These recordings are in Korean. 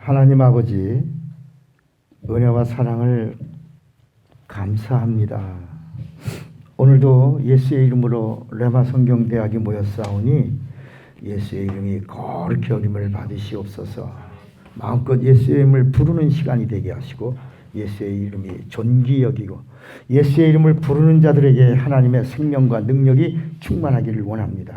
하나님 아버지, 은혜와 사랑을 감사합니다. 오늘도 예수의 이름으로 레마 성경대학이 모였사오니 예수의 이름이 거룩히 여김을 받으시옵소서. 마음껏 예수의 이름을 부르는 시간이 되게 하시고 예수의 이름이 존귀 여기고 예수의 이름을 부르는 자들에게 하나님의 생명과 능력이 충만하기를 원합니다.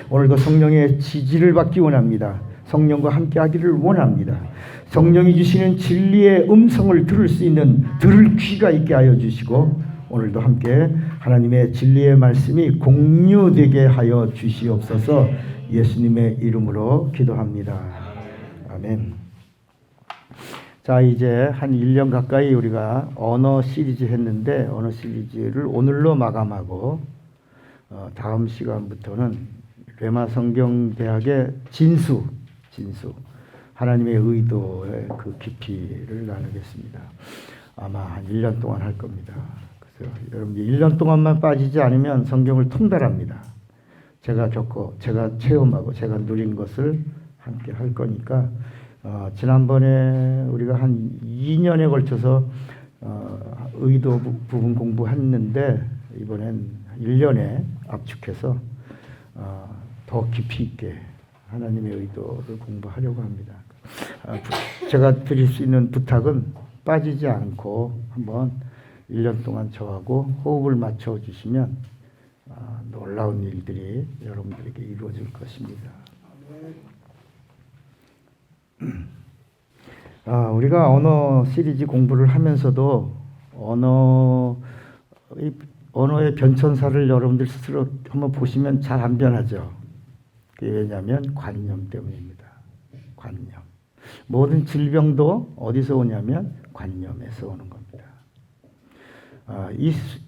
오늘도 성령의 지지를 받기 원합니다. 성령과 함께 하기를 원합니다. 성령이 주시는 진리의 음성을 들을 수 있는 들을 귀가 있게 하여 주시고 오늘도 함께 하나님의 진리의 말씀이 공유되게 하여 주시옵소서. 예수님의 이름으로 기도합니다. 아멘. 자, 이제 한 1년 가까이 우리가 언어 시리즈 했는데 언어 시리즈를 오늘로 마감하고 다음 시간부터는 레마 성경대학의 진수 하나님의 의도의 그 깊이를 나누겠습니다. 아마 한 1년 동안 할 겁니다. 그래서 여러분들 1년 동안만 빠지지 않으면 성경을 통달합니다. 제가 체험하고 제가 누린 것을 함께 할 거니까 지난번에 우리가 한 2년에 걸쳐서 의도 부분 공부했는데 이번엔 1년에 압축해서 더 깊이 있게 하나님의 의도를 공부하려고 합니다. 제가 드릴 수 있는 부탁은 빠지지 않고 한번 1년 동안 저하고 호흡을 맞춰 주시면 놀라운 일들이 여러분들에게 이루어질 것입니다. 우리가 언어 시리즈 공부를 하면서도 언어의 변천사를 여러분들 스스로 한번 보시면 잘 안 변하죠. 그게 왜냐하면 관념 때문입니다. 관념. 모든 질병도 어디서 오냐면 관념에서 오는 겁니다.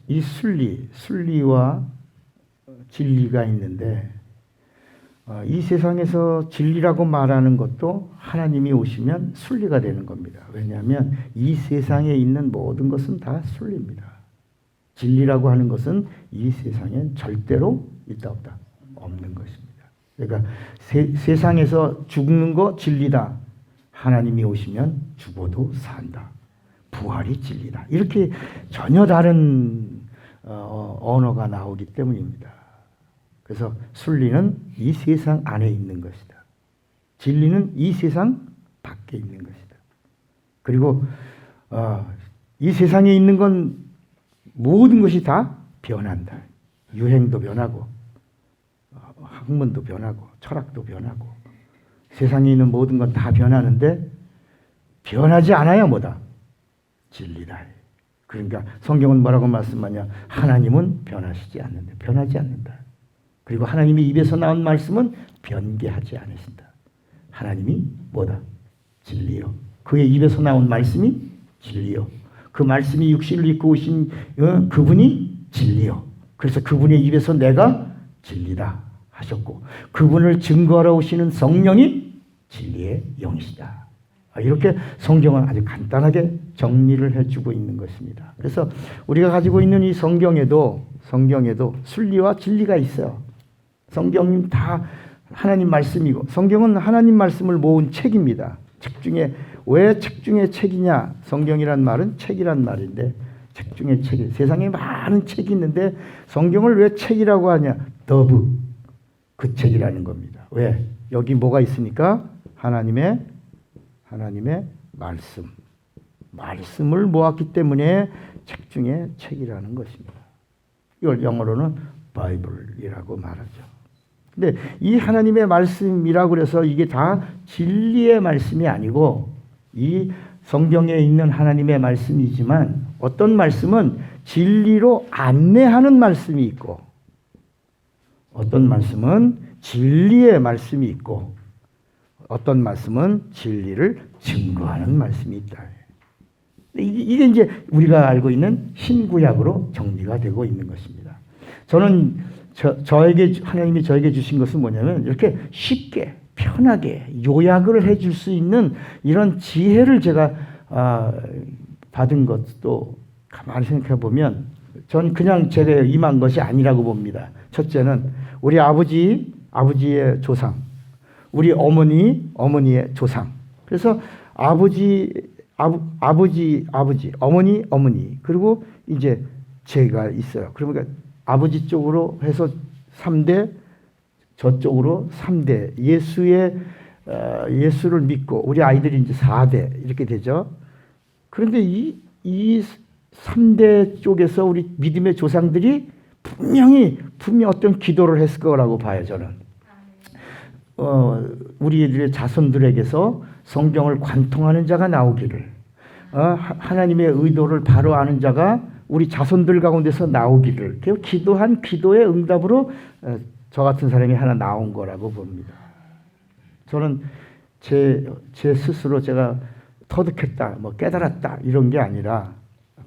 이 순리와 진리가 있는데 이 세상에서 진리라고 말하는 것도 하나님이 오시면 순리가 되는 겁니다. 왜냐하면 이 세상에 있는 모든 것은 다 순리입니다. 진리라고 하는 것은 이 세상엔 절대로 있다 없다 없는 것입니다. 그러니까 세상에서 죽는 거 진리다. 하나님이 오시면 죽어도 산다. 부활이 진리다. 이렇게 전혀 다른 언어가 나오기 때문입니다. 그래서 순리는 이 세상 안에 있는 것이다. 진리는 이 세상 밖에 있는 것이다. 그리고 이 세상에 있는 건 모든 것이 다 변한다. 유행도 변하고 학문도 변하고 철학도 변하고 세상에 있는 모든 건 다 변하는데 변하지 않아야 뭐다? 진리다. 그러니까 성경은 뭐라고 말씀하냐? 하나님은 변하시지 않는다. 변하지 않는다. 그리고 하나님의 입에서 나온 말씀은 변개하지 않으신다. 하나님이 뭐다? 진리요. 그의 입에서 나온 말씀이 진리요. 그 말씀이 육신을 입고 오신 그분이 진리요. 그래서 그분의 입에서 내가 진리다 하셨고 그분을 증거하러 오시는 성령이 진리의 영이시다. 이렇게 성경은 아주 간단하게 정리를 해주고 있는 것입니다. 그래서 우리가 가지고 있는 이 성경에도 순리와 진리가 있어요. 성경은 다 하나님 말씀이고 성경은 하나님 말씀을 모은 책입니다. 책 중에 왜 책 중에 책이냐? 성경이란 말은 책이란 말인데 책 중에 책이 세상에 많은 책이 있는데 성경을 왜 책이라고 하냐? 더브 그 책이라는 겁니다. 왜? 여기 뭐가 있으니까 하나님의 말씀을 모았기 때문에 책 중에 책이라는 것입니다. 이걸 영어로는 바이블이라고 말하죠. 근데 이 하나님의 말씀이라고 그래서 이게 다 진리의 말씀이 아니고 이 성경에 있는 하나님의 말씀이지만 어떤 말씀은 진리로 안내하는 말씀이 있고 어떤 말씀은 진리의 말씀이 있고 어떤 말씀은 진리를 증거하는 말씀이 있다. 이게 이제 우리가 알고 있는 신구약으로 정리가 되고 있는 것입니다. 저는 하나님이 저에게 주신 것은 뭐냐면 이렇게 쉽게 편하게 요약을 해줄 수 있는 이런 지혜를 제가 받은 것도 가만히 생각해 보면 전 그냥 제가 임한 것이 아니라고 봅니다. 첫째는 우리 아버지의 조상, 우리 어머니의 조상. 그래서 아버지, 어머니, 그리고 이제 제가 있어요. 그러니까 아버지 쪽으로 해서 3대, 저쪽으로 3대, 예수를 믿고 우리 아이들이 이제 4대 이렇게 되죠. 그런데 이 3대 쪽에서 우리 믿음의 조상들이 분명히 어떤 기도를 했을 거라고 봐요, 저는. 우리들의 자손들에게서 성경을 관통하는 자가 나오기를, 하나님의 의도를 바로 아는 자가 우리 자손들 가운데서 나오기를, 기도한 기도의 응답으로 저 같은 사람이 하나 나온 거라고 봅니다. 저는 제 스스로 제가 터득했다, 뭐 깨달았다 이런 게 아니라,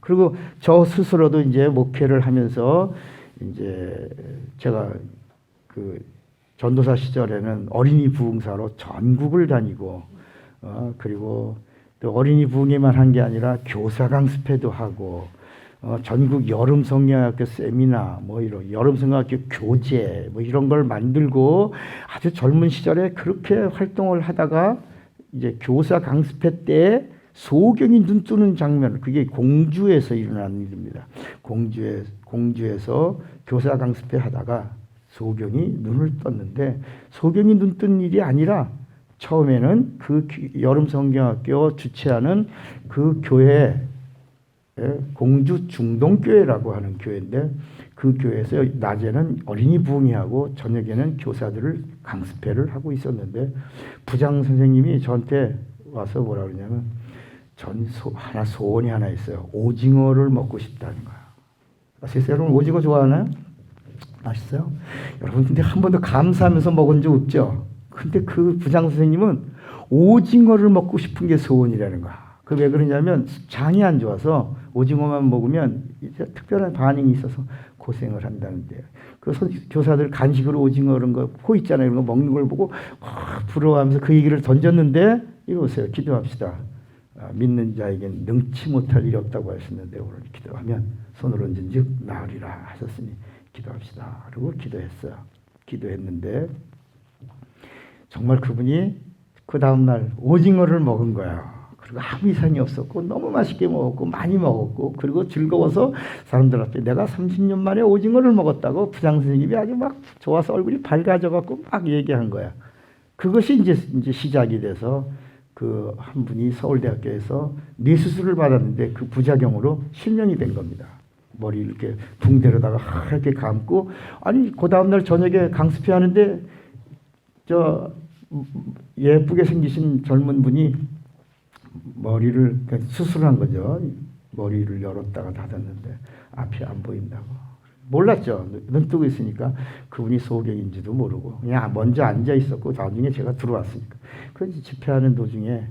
그리고 저 스스로도 이제 목회를 하면서 이제 제가 그 전도사 시절에는 어린이 부흥사로 전국을 다니고, 그리고 또 어린이 부흥회만 한 게 아니라 교사 강습회도 하고, 전국 여름 성경학교 세미나, 뭐 이런 여름 성경학교 교재 뭐 이런 걸 만들고 아주 젊은 시절에 그렇게 활동을 하다가 이제 교사 강습회 때 소경이 눈 뜨는 장면, 그게 공주에서 일어난 일입니다. 공주에서 교사 강습회 하다가 소경이 눈을 떴는데, 소경이 눈 뜬 일이 아니라 처음에는 그 여름 성경학교 주최하는 그 교회, 공주 중동교회라고 하는 교회인데, 그 교회에서 낮에는 어린이 부흥회하고 저녁에는 교사들을 강습회를 하고 있었는데, 부장 선생님이 저한테 와서 뭐라 그러냐면, 소원이 하나 있어요. 오징어를 먹고 싶다는 거야. 아시겠어요? 여러분 오징어 좋아하나요? 맛있어요? 여러분 근데 한 번도 감사하면서 먹은 적 없죠? 근데 그 부장 선생님은 오징어를 먹고 싶은 게 소원이라는 거야. 그 왜 그러냐면 장이 안 좋아서 오징어만 먹으면 이제 특별한 반응이 있어서 고생을 한다는데, 그래서 교사들 간식으로 오징어 그런 거 코 있잖아요. 이런 거 먹는 걸 보고 부러워하면서 그 얘기를 던졌는데, 이러세요. 기도합시다. 믿는 자에겐 능치 못할 일이 없다고 하셨는데 오늘 기도하면 손을 얹은 즉 나으리라 하셨으니 기도합시다. 그리고 기도했어요. 기도했는데 정말 그분이 그 다음날 오징어를 먹은 거예요. 그리고 아무 이상이 없었고 너무 맛있게 먹었고 많이 먹었고, 그리고 즐거워서 사람들 앞에 내가 30년 만에 오징어를 먹었다고 부장 선생님이 아주 막 좋아서 얼굴이 밝아져갖고 막 얘기한 거야. 그것이 이제 시작이 돼서 그 한 분이 서울대학교에서 뇌수술을 받았는데 그 부작용으로 실명이 된 겁니다. 머리 이렇게 붕대로다가 이렇게 감고, 아니 그 다음날 저녁에 강습회 하는데 저 예쁘게 생기신 젊은 분이 머리를 수술한 거죠. 머리를 열었다가 닫았는데 앞이 안 보인다고. 몰랐죠. 눈 뜨고 있으니까 그분이 소경인지도 모르고 그냥 먼저 앉아 있었고 나중에 제가 들어왔으니까. 그래서 집회하는 도중에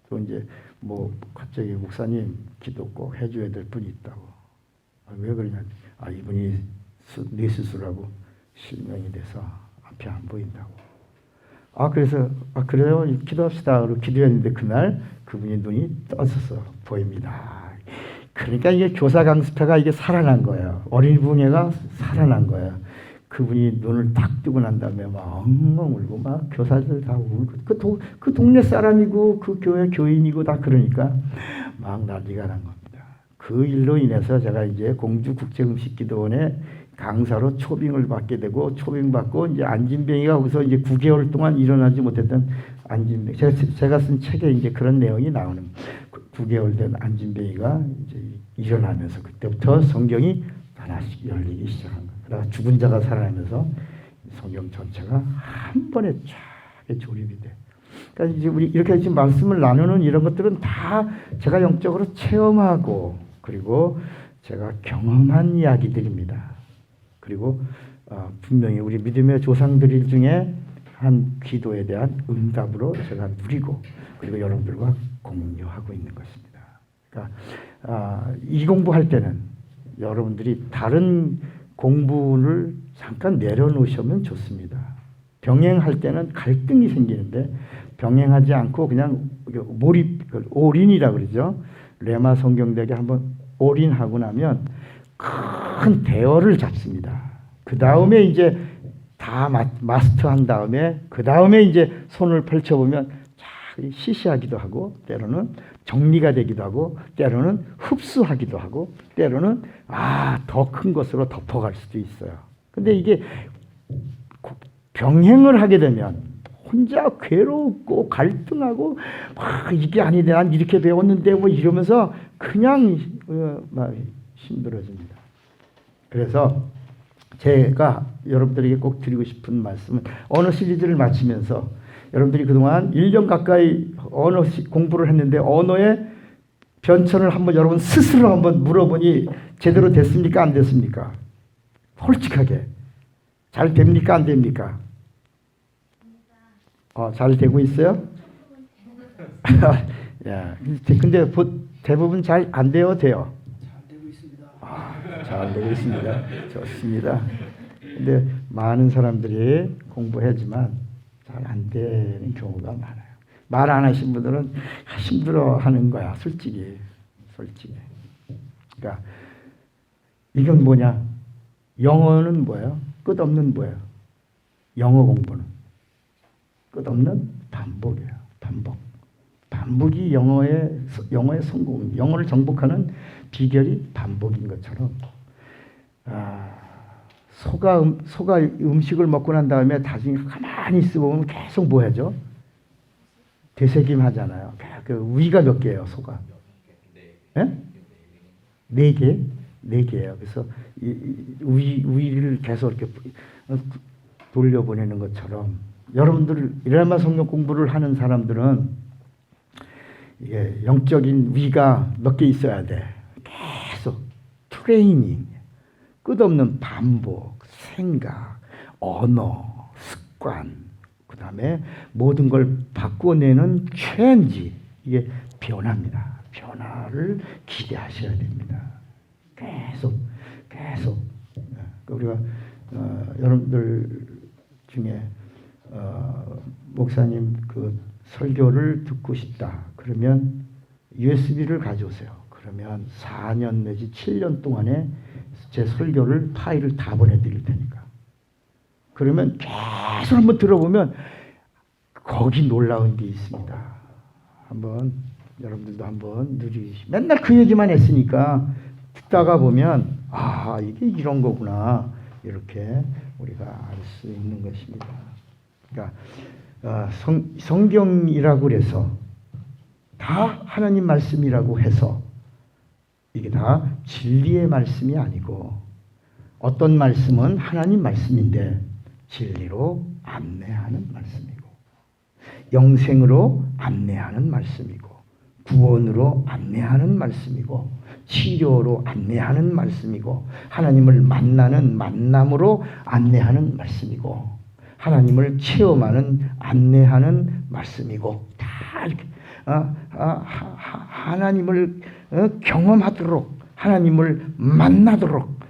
또 이제 뭐 갑자기 목사님 기도 꼭 해줘야 될 분이 있다고. 왜 그러냐? 이분이 뇌수술하고 실명이 돼서 앞이 안 보인다고. 그래서 그래요? 기도합시다. 그리고 기도했는데 그날 그분이 눈이 떠서 보입니다. 그러니까 이게 교사 강습회가 이게 살아난 거예요. 어린이 부흥회가 살아난 거예요. 그분이 눈을 딱 뜨고 난 다음에 막 엉엉 울고 막 교사들 다 울고 그 동네 사람이고 그 교회 교인이고 다 그러니까 막 난리가 난 겁니다. 그 일로 인해서 제가 이제 공주국제음식기도원에 강사로 초빙을 받게 되고, 초빙받고 이제 안진뱅이가 거기서 이제 9개월 동안 일어나지 못했던 안진뱅이, 제가 쓴 책에 이제 그런 내용이 나오는, 9개월 된 안진뱅이가 이제 일어나면서 그때부터 성경이 하나씩 열리기 시작한 거예요. 그러다가 죽은 자가 살아나면서 성경 전체가 한 번에 쫙 조립이 돼. 그러니까 이제 우리 이렇게 지금 말씀을 나누는 이런 것들은 다 제가 영적으로 체험하고 그리고 제가 경험한 이야기들입니다. 그리고 분명히 우리 믿음의 조상들 중에 한 기도에 대한 응답으로 제가 누리고 그리고 여러분들과 공유하고 있는 것입니다. 그러니까 이 공부할 때는 여러분들이 다른 공부를 잠깐 내려놓으시면 좋습니다. 병행할 때는 갈등이 생기는데 병행하지 않고 그냥 몰입, 올인이라고 그러죠. 레마 성경대에 한번 올인하고 나면 큰 대어를 잡습니다. 그 다음에 이제 다 마스터한 다음에 그 다음에 이제 손을 펼쳐보면 시시하기도 하고, 때로는 정리가 되기도 하고, 때로는 흡수하기도 하고, 때로는 더 큰 것으로 덮어갈 수도 있어요. 근데 이게 병행을 하게 되면 혼자 괴롭고 갈등하고 이게 아닌데 난 이렇게 배웠는데 뭐 이러면서 그냥 막 힘들어집니다. 그래서 제가 여러분들에게 꼭 드리고 싶은 말씀은, 언어 시리즈를 마치면서 여러분들이 그동안 1년 가까이 언어 공부를 했는데 언어의 변천을 한번 여러분 스스로 한번 물어보니 제대로 됐습니까? 안 됐습니까? 솔직하게 잘 됩니까? 안 됩니까? 잘 되고 있어요? 야, 근데 대부분 잘 안 돼요? 돼요? 잘 되고 있습니다. 잘 되고 있습니다. 좋습니다. 근데 많은 사람들이 공부하지만 잘 안 되는 경우가 많아요. 말 안 하신 분들은 힘들어하는 거야, 솔직히. 그러니까 이건 뭐냐? 영어는 뭐예요? 끝없는 뭐예요? 영어 공부는 끝없는 반복이에요. 반복이 영어의 성공, 영어를 정복하는 비결이 반복인 것처럼, 소가 음식을 먹고 난 다음에 나중에 가만히 있어 보면 계속 뭐 하죠? 되새김 하잖아요. 그 위가 몇 개예요, 소가? 네 개? 네 개예요. 그래서 위를 계속 이렇게 돌려보내는 것처럼, 여러분들 이래만 성경 공부를 하는 사람들은 이게 영적인 위가 몇 개 있어야 돼. 계속 트레이닝, 끝없는 반복, 생각, 언어, 습관, 그 다음에 모든 걸 바꿔내는 체인지, 이게 변화입니다. 변화를 기대하셔야 됩니다. 계속 우리가 여러분들 중에 목사님 그 설교를 듣고 싶다 그러면 USB를 가져오세요. 그러면 4년 내지 7년 동안에 제 설교를 파일을 다 보내드릴 테니까. 그러면 계속 한번 들어보면 거기 놀라운 게 있습니다. 한번 여러분들도 한번 맨날 그 얘기만 했으니까 듣다가 보면 이게 이런 거구나, 이렇게 우리가 알 수 있는 것입니다. 그러니까 성경이라고 그래서 다 하나님 말씀이라고 해서 이게 다 진리의 말씀이 아니고, 어떤 말씀은 하나님 말씀인데 진리로 안내하는 말씀이고, 영생으로 안내하는 말씀이고, 구원으로 안내하는 말씀이고, 치료로 안내하는 말씀이고, 하나님을 만나는 만남으로 안내하는 말씀이고, 하나님을 체험하는 안내하는 말씀이고, 다 이렇게 하나님을 경험하도록, 하나님을 만나도록,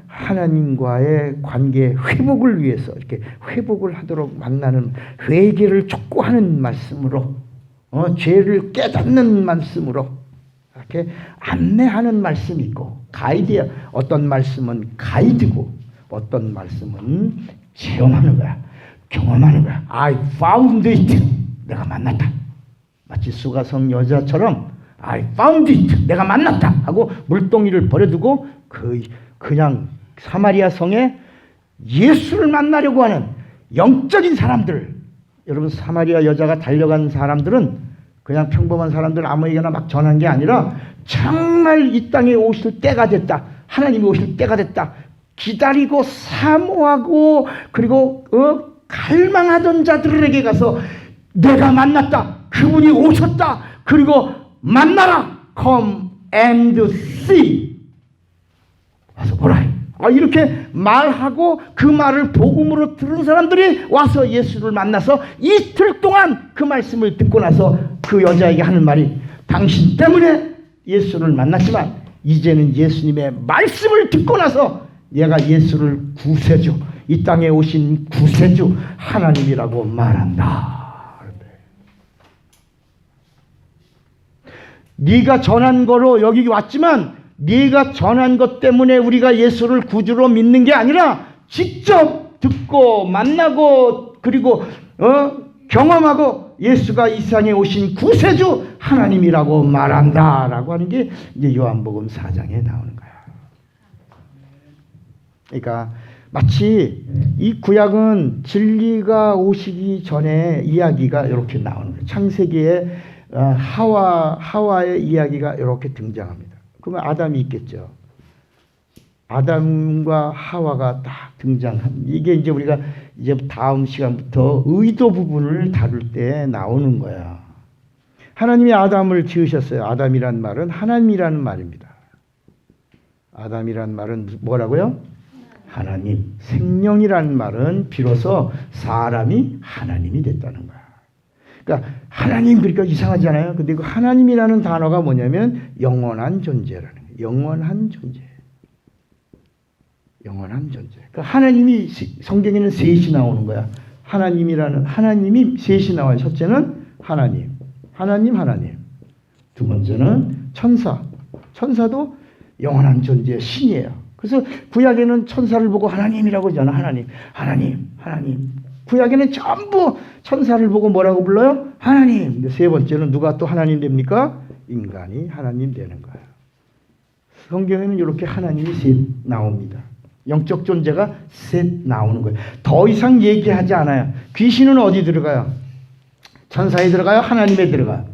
하나님과의 관계 회복을 위해서 이렇게 회복을 하도록 만나는, 회개를 촉구하는 말씀으로, 죄를 깨닫는 말씀으로 이렇게 안내하는 말씀이 있고, 가이드야. 어떤 말씀은 가이드고, 어떤 말씀은 체험하는 거야, 경험하는 거야. I found it. 내가 만났다. 마치 수가성 여자처럼 I found it. 내가 만났다 하고 물동이를 버려두고 그냥 사마리아 성에 예수를 만나려고 하는 영적인 사람들. 여러분, 사마리아 여자가 달려간 사람들은 그냥 평범한 사람들 아무에게나 막 전한 게 아니라 정말 이 땅에 오실 때가 됐다, 하나님이 오실 때가 됐다, 기다리고 사모하고 그리고 갈망하던 자들에게 가서 내가 만났다, 그분이 오셨다, 그리고 만나라, come and see, 와서 보라, 이렇게 말하고 그 말을 복음으로 들은 사람들이 와서 예수를 만나서 이틀 동안 그 말씀을 듣고 나서 그 여자에게 하는 말이, 당신 때문에 예수를 만났지만 이제는 예수님의 말씀을 듣고 나서 얘가 예수를 구세주, 이 땅에 오신 구세주 하나님이라고 말한다. 네가 전한 거로 여기 왔지만 네가 전한 것 때문에 우리가 예수를 구주로 믿는 게 아니라 직접 듣고 만나고 그리고 경험하고 예수가 이 세상에 오신 구세주 하나님이라고 말한다라고 하는 게 이제 요한복음 4장에 나오는 거야. 그러니까 마치 이 구약은 진리가 오시기 전에 이야기가 이렇게 나오는 거예요. 창세기에 하와의 이야기가 이렇게 등장합니다. 그러면 아담이 있겠죠. 아담과 하와가 딱 등장한 이게 이제 우리가 이제 다음 시간부터 의도 부분을 다룰 때 나오는 거야. 하나님이 아담을 지으셨어요. 아담이란 말은 하나님이라는 말입니다. 아담이란 말은 뭐라고요? 하나님. 생명이라는 말은 비로소 사람이 하나님이 됐다는 거야. 그러니까 하나님, 그러니까 이상하지 않아요? 근데 그 하나님이라는 단어가 뭐냐면 영원한 존재라는 거예요. 영원한 존재. 영원한 존재. 그러니까 하나님이 성경에는 셋이 나오는 거야. 하나님이 셋이 나와요. 첫째는 하나님. 하나님. 두 번째는 천사. 천사도 영원한 존재의 신이에요. 그래서 구약에는 천사를 보고 하나님이라고 하잖아. 하나님. 구약에는 전부 천사를 보고 뭐라고 불러요? 하나님. 근데 세 번째는 누가 또 하나님 됩니까? 인간이 하나님 되는 거예요. 성경에는 이렇게 하나님이 셋 나옵니다. 영적 존재가 셋 나오는 거예요. 더 이상 얘기하지 않아요. 귀신은 어디 들어가요? 천사에 들어가요? 하나님에 들어가요?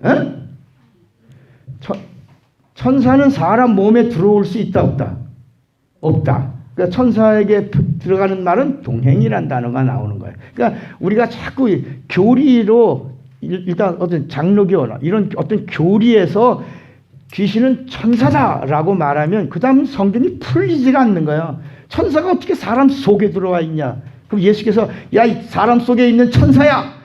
에? 천사는 사람 몸에 들어올 수 있다 없다? 없다. 그러니까 천사에게 들어가는 말은 동행이란 단어가 나오는 거예요. 그러니까 우리가 자꾸 교리로 일단 어떤 장로교나 이런 어떤 교리에서 귀신은 천사다라고 말하면 그 다음 성경이 풀리지가 않는 거예요. 천사가 어떻게 사람 속에 들어와 있냐. 그럼 예수께서 야, 이 사람 속에 있는 천사야.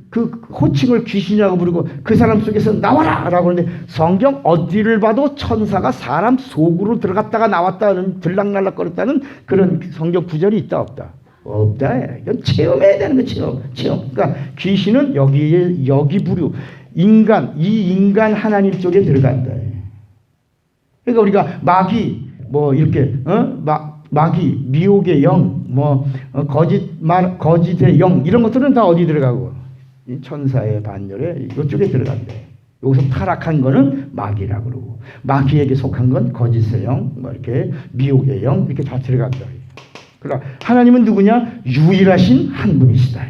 그 호칭을 귀신이라고 부르고 그 사람 속에서 나와라 라고 하는데 성경 어디를 봐도 천사가 사람 속으로 들어갔다가 나왔다는 들락날락거렸다는 그런 성경 구절이 있다 없다? 없다. 이건 체험해야 되는 거예요. 체험. 그러니까 귀신은 여기 부류 이 인간 하나님 쪽에 들어간다. 그러니까 우리가 마귀 뭐 이렇게 마귀 미혹의 영 거짓의 영 이런 것들은 다 어디 들어가고 이 천사의 반열에 이쪽에 들어간대. 여기서 타락한 거는 마귀라고 그러고 마귀에게 속한 건 거짓의 영 이렇게 미혹의 영 이렇게 다 들어간다. 그러나 하나님은 누구냐? 유일하신 한 분이시다.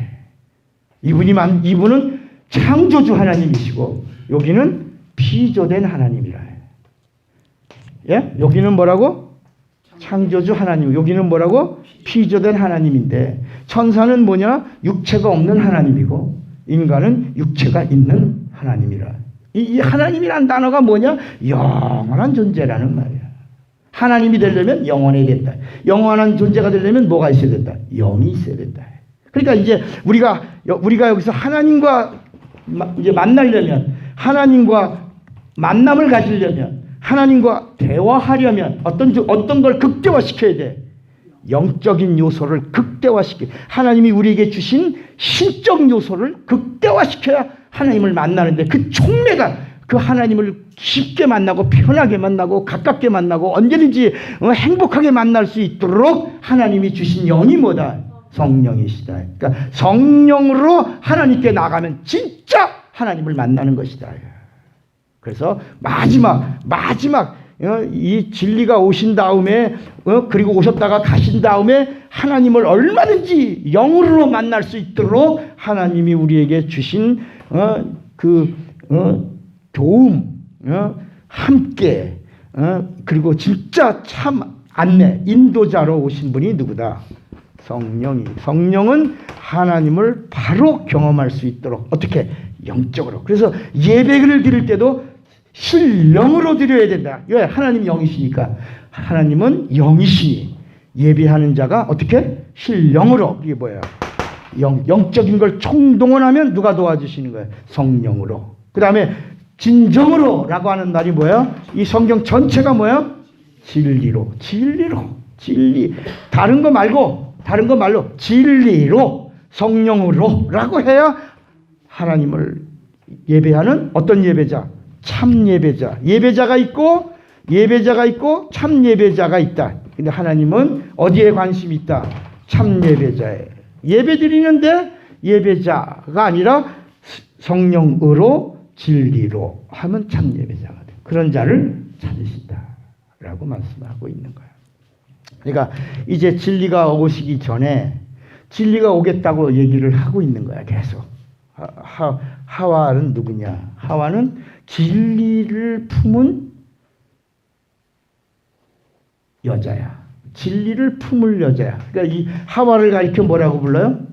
이분은 창조주 하나님이시고 여기는 피조된 하나님이라. 예? 여기는 뭐라고? 창조주 하나님. 여기는 뭐라고? 피조된 하나님인데 천사는 뭐냐? 육체가 없는 하나님이고 인간은 육체가 있는 하나님이라. 이 하나님이란 단어가 뭐냐? 영원한 존재라는 말이야. 하나님이 되려면 영원해야 된다. 영원한 존재가 되려면 뭐가 있어야 된다? 영이 있어야 된다. 그러니까 이제 우리가 여기서 하나님과 이제 만나려면 하나님과 만남을 가지려면 하나님과 대화하려면 어떤 걸 극대화시켜야 돼? 영적인 요소를 극대화시켜. 하나님이 우리에게 주신 신적 요소를 극대화시켜야 하나님을 만나는데 그 촉매가 그 하나님을 쉽게 만나고 편하게 만나고 가깝게 만나고 언제든지 행복하게 만날 수 있도록 하나님이 주신 영이 뭐다? 성령이시다. 그러니까 성령으로 하나님께 나가면 진짜 하나님을 만나는 것이다. 그래서 마지막 이 진리가 오신 다음에 그리고 오셨다가 가신 다음에 하나님을 얼마든지 영으로 만날 수 있도록 하나님이 우리에게 주신 도움, 함께 그리고 진짜 참 안내, 인도자로 오신 분이 누구다? 성령은 하나님을 바로 경험할 수 있도록 어떻게? 영적으로. 그래서 예배를 드릴 때도 실령으로 드려야 된다. 왜? 하나님 영이시니까. 하나님은 영이시니 예배하는 자가 어떻게? 실령으로. 이게 뭐야? 영적인 걸 총동원하면 누가 도와주시는 거예요? 성령으로. 그 다음에 진정으로 라고 하는 말이 뭐예요? 이 성경 전체가 뭐예요? 진리로. 진리. 다른 거 말로 진리로 성령으로 라고 해야 하나님을 예배하는 어떤 예배자? 참 예배자. 예배자가 있고 참 예배자가 있다. 근데 하나님은 어디에 관심이 있다? 참 예배자에. 예배 드리는데 예배자가 아니라 성령으로 진리로 하면 참 예배자가 돼. 그런 자를 찾으신다라고 말씀하고 있는 거예요. 그러니까 이제 진리가 오시기 전에 진리가 오겠다고 얘기를 하고 있는 거야. 계속. 하와는 누구냐? 하와는 진리를 품은 여자야. 진리를 품을 여자야. 그러니까 이 하와를 가리켜 뭐라고 불러요?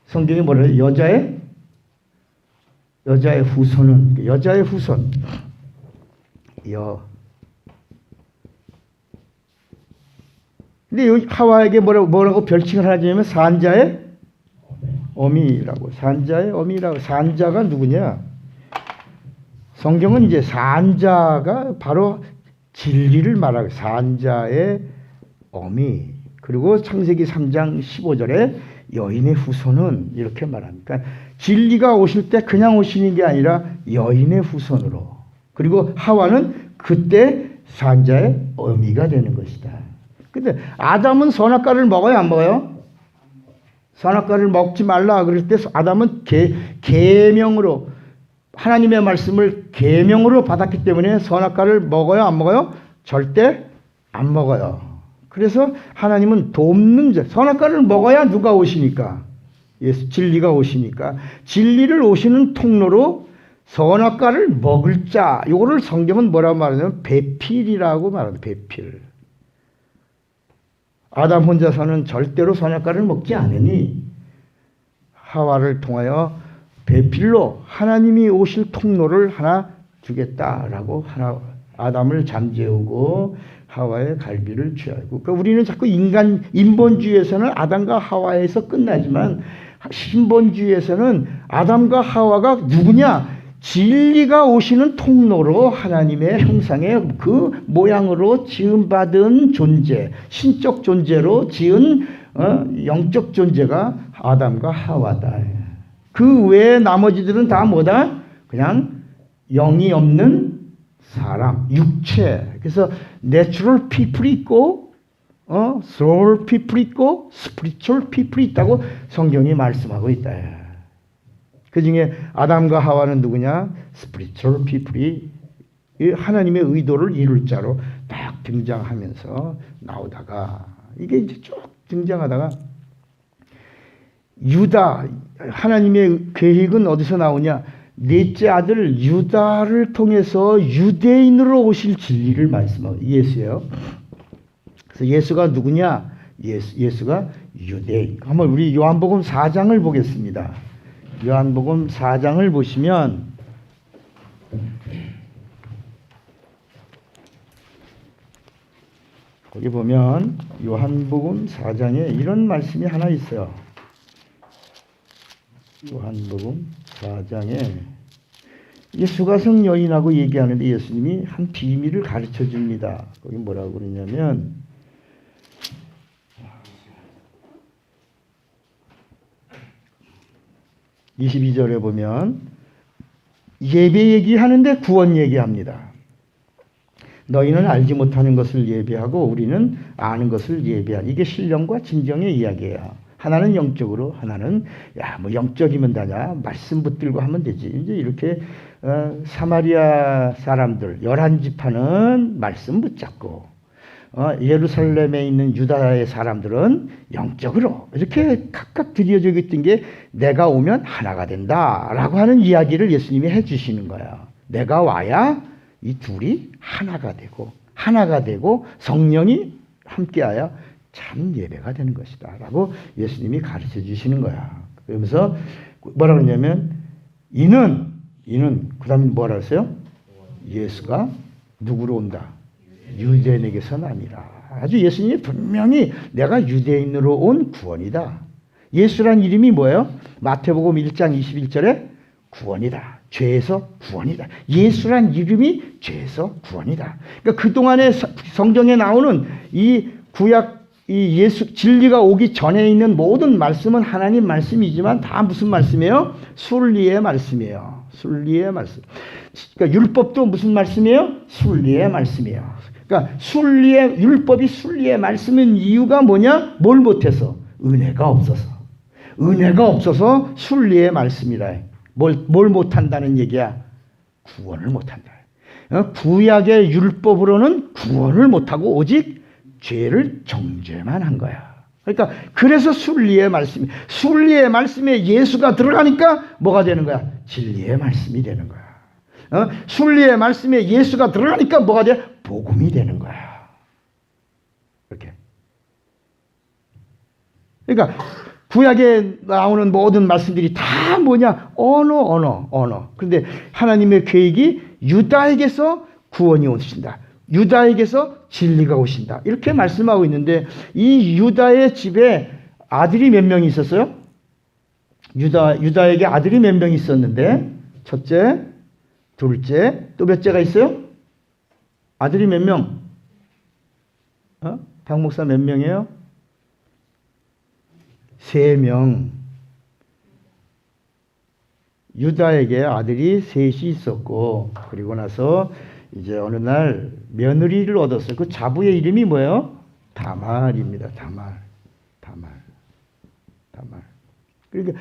성경이 뭐래요? 여자의 후손은, 여자의 후손. 근데 여기 하와에게 뭐라고 별칭을 하냐면 산자의 어미라고. 산자의 어미라고. 산자가 누구냐? 성경은 이제 산자가 바로 진리를 말하고 산자의 어미. 그리고 창세기 3장 15절에 여인의 후손은 이렇게 말합니다. 진리가 오실 때 그냥 오시는 게 아니라 여인의 후손으로. 그리고 하와는 그때 산자의 어미가 되는 것이다. 근데 아담은 선악과를 먹어요, 안 먹어요? 선악과를 먹지 말라 그럴 때 아담은 계명으로 하나님의 말씀을 계명으로 받았기 때문에 선악과를 먹어요, 안 먹어요? 절대 안 먹어요. 그래서 하나님은 돕는 자, 선악과를 먹어야 누가 오시니까? 예수, 진리가 오시니까. 진리를 오시는 통로로 선악과를 먹을 자, 이거를 성경은 뭐라고 말하냐면 배필이라고 말합니다. 배필. 아담 혼자서는 절대로 선악과를 먹지 않으니 하와를 통하여 배필로 하나님이 오실 통로를 하나 주겠다라고 아담을 잠재우고 하와의 갈비를 취하고. 그러니까 우리는 자꾸 인본주의에서는 아담과 하와에서 끝나지만 신본주의에서는 아담과 하와가 누구냐? 진리가 오시는 통로로 하나님의 형상의 그 모양으로 지음받은 존재, 신적 존재로 지은 영적 존재가 아담과 하와다. 그 외에 나머지들은 다 뭐다? 그냥 영이 없는 사람, 육체. 그래서 내추럴 피플이 있고 소울 피플이 있고 스피리추얼 피플이 있다고 성경이 말씀하고 있다. 그 중에 아담과 하와는 누구냐? 스피리추얼 피플이 하나님의 의도를 이룰 자로 딱 등장하면서 나오다가 이게 이제 쭉 등장하다가 유다, 하나님의 계획은 어디서 나오냐? 넷째 아들 유다를 통해서 유대인으로 오실 진리를 말씀하고 예수예요. 그래서 예수가 누구냐? 예수가 유대인. 한번 우리 요한복음 4장을 보겠습니다. 요한복음 4장을 보시면 거기 보면 요한복음 4장에 이런 말씀이 하나 있어요. 요한복음 4장에 예수가성 여인하고 얘기하는데 예수님이 한 비밀을 가르쳐 줍니다. 거기 뭐라고 그러냐면 (22절에) 보면 예배 얘기하는데 구원 얘기합니다. 너희는 알지 못하는 것을 예배하고 우리는 아는 것을 예배하는, 이게 신령과 진정의 이야기예요. 하나는 영적으로, 하나는 뭐 영적이면 다냐, 말씀 붙들고 하면 되지. 이제 이렇게 사마리아 사람들 11지파는 말씀 붙잡고 예루살렘에 있는 유다의 사람들은 영적으로 이렇게 각각 드려져 있던 게 내가 오면 하나가 된다라고 하는 이야기를 예수님이 해주시는 거예요. 내가 와야 이 둘이 하나가 되고 성령이 함께하여 참 예배가 되는 것이다 라고 예수님이 가르쳐 주시는 거야. 그러면서 뭐라 그러냐면 이는 그 다음에 뭐라 했어요? 예수가 누구로 온다? 유대인에게서는 아니라. 아주 예수님이 분명히 내가 유대인으로 온 구원이다. 예수란 이름이 뭐예요? 마태복음 1장 21절에 구원이다. 죄에서 구원이다. 예수란 이름이 죄에서 구원이다. 그러니까 그동안에 성경에 나오는 이 구약 이 예수 진리가 오기 전에 있는 모든 말씀은 하나님 말씀이지만 다 무슨 말씀이에요? 순리의 말씀이에요. 순리의 말씀. 그러니까 율법도 무슨 말씀이에요? 순리의 말씀이에요. 그러니까 율법이 순리의 말씀인 이유가 뭐냐? 뭘 못해서? 은혜가 없어서. 은혜가 없어서 순리의 말씀이라. 뭘 못한다는 얘기야? 구원을 못한다. 구약의 율법으로는 구원을 못하고 오직 죄를 정죄만 한 거야. 그러니까 그래서 순리의 말씀에 예수가 들어가니까 뭐가 되는 거야? 진리의 말씀이 되는 거야. 순리의 말씀에 예수가 들어가니까 뭐가 돼? 복음이 되는 거야. 이렇게. 그러니까 구약에 나오는 모든 말씀들이 다 뭐냐? 언어. 그런데 하나님의 계획이 유다에게서 구원이 오신다. 유다에게서 진리가 오신다. 이렇게 말씀하고 있는데 이 유다의 집에 아들이 몇 명이 있었어요? 유다에게 아들이 몇 명이 있었는데 첫째, 둘째, 또 몇째가 있어요? 아들이 몇 명? 박 목사 몇 명이에요? 3명. 유다에게 아들이 셋이 있었고 그리고 나서 이제 어느 날 며느리를 얻었어요. 그 자부의 이름이 뭐예요? 다말입니다. 다말. 그러니까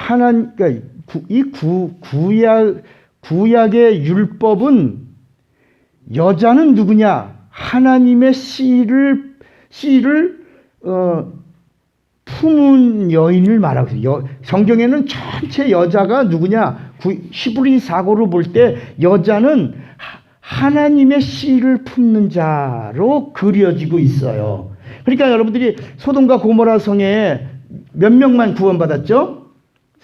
그러니까 이 구약의 율법은 여자는 누구냐? 하나님의 씨를 품은 여인을 말하고 있어요. 성경에는 전체 여자가 누구냐? 히브리 사고로 볼 때 여자는 하나님의 씨를 품는 자로 그려지고 있어요. 그러니까 여러분들이 소돔과 고모라 성에 몇 명만 구원받았죠?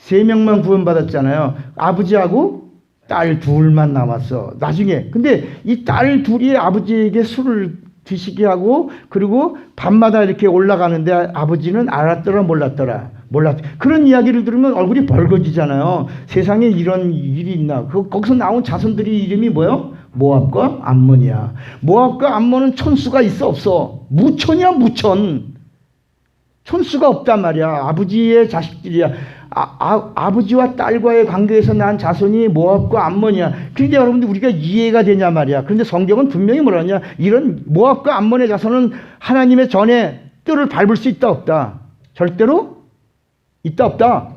3명만 구원받았잖아요. 아버지하고 딸 둘만 남았어. 나중에. 근데 이 딸 둘이 아버지에게 술을 드시게 하고 그리고 밤마다 이렇게 올라가는데 아버지는 알았더라 몰랐더라. 그런 이야기를 들으면 얼굴이 벌거지잖아요. 세상에 이런 일이 있나. 거기서 나온 자손들이 이름이 뭐예요? 모압과 암몬이야. 모압과 암몬은 촌수가 있어 없어? 무촌이야 무촌. 촌수가 없단 말이야. 아버지의 자식들이야. 아버지와 딸과의 관계에서 난 자손이 모압과 암몬이야. 그런데 여러분들 우리가 이해가 되냐 말이야. 그런데 성경은 분명히 뭐라 하냐. 이런 모압과 암몬의 자손은 하나님의 전에 뜰을 밟을 수 있다 없다? 절대로 있다 없다?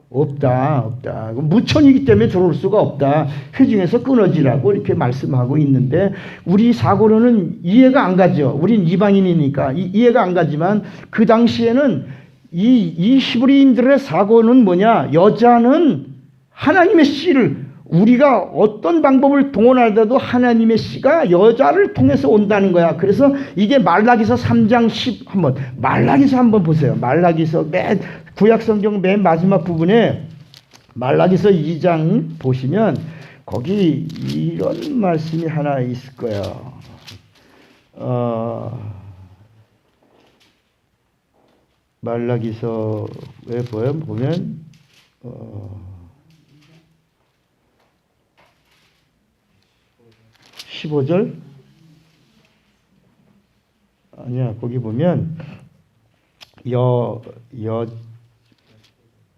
없다. 무천이기 때문에 들어올 수가 없다. 회중에서 끊어지라고 이렇게 말씀하고 있는데 우리 사고로는 이해가 안 가죠. 우린 이방인이니까 이해가 안 가지만 그 당시에는 이 히브리인들의 사고는 뭐냐? 여자는 하나님의 씨를 우리가 어떤 방법을 동원하더라도 하나님의 씨가 여자를 통해서 온다는 거야. 그래서 이게 말라기서 3장 10 말라기서 한번 보세요. 말라기서 구약 성경 맨 마지막 부분에 말라기서 2장 보시면 거기 이런 말씀이 하나 있을 거예요. 말라기서에 보면 15절 아니야. 거기 보면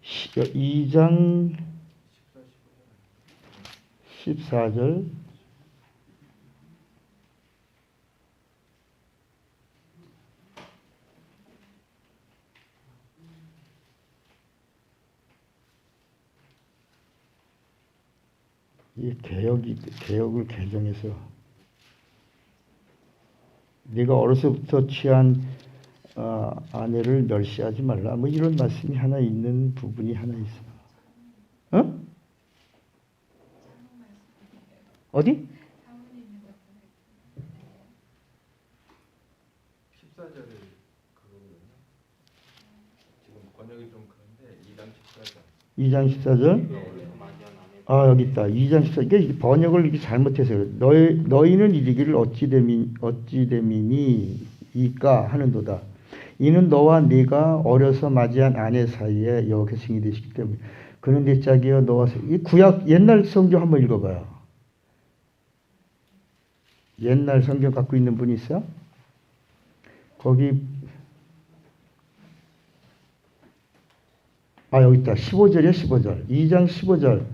2장 14절 이 개혁을 개정해서 네가 어려서부터 취한 아내를 멸시하지 말라. 뭐 이런 말씀이 하나 있는 부분이 하나 있어. 어디? 14절을 그거거든요. 지금 번역이 좀 그런데 2장 14절. 2장 14절. 여기 있다. 2장 14절. 이게 번역을 이렇게 잘못해서 너희는 이르기를 어찌 됨이니이까 하는도다. 이는 너와 네가 어려서 맞이한 아내 사이에 여호와께 증인이 되시기 때문에 그는 내 짝이여 너와 이 구약 옛날 성경 한번 읽어봐요. 옛날 성경 갖고 있는 분이 있어요? 거기 여기 있다. 15절이야 15절. 2장 15절.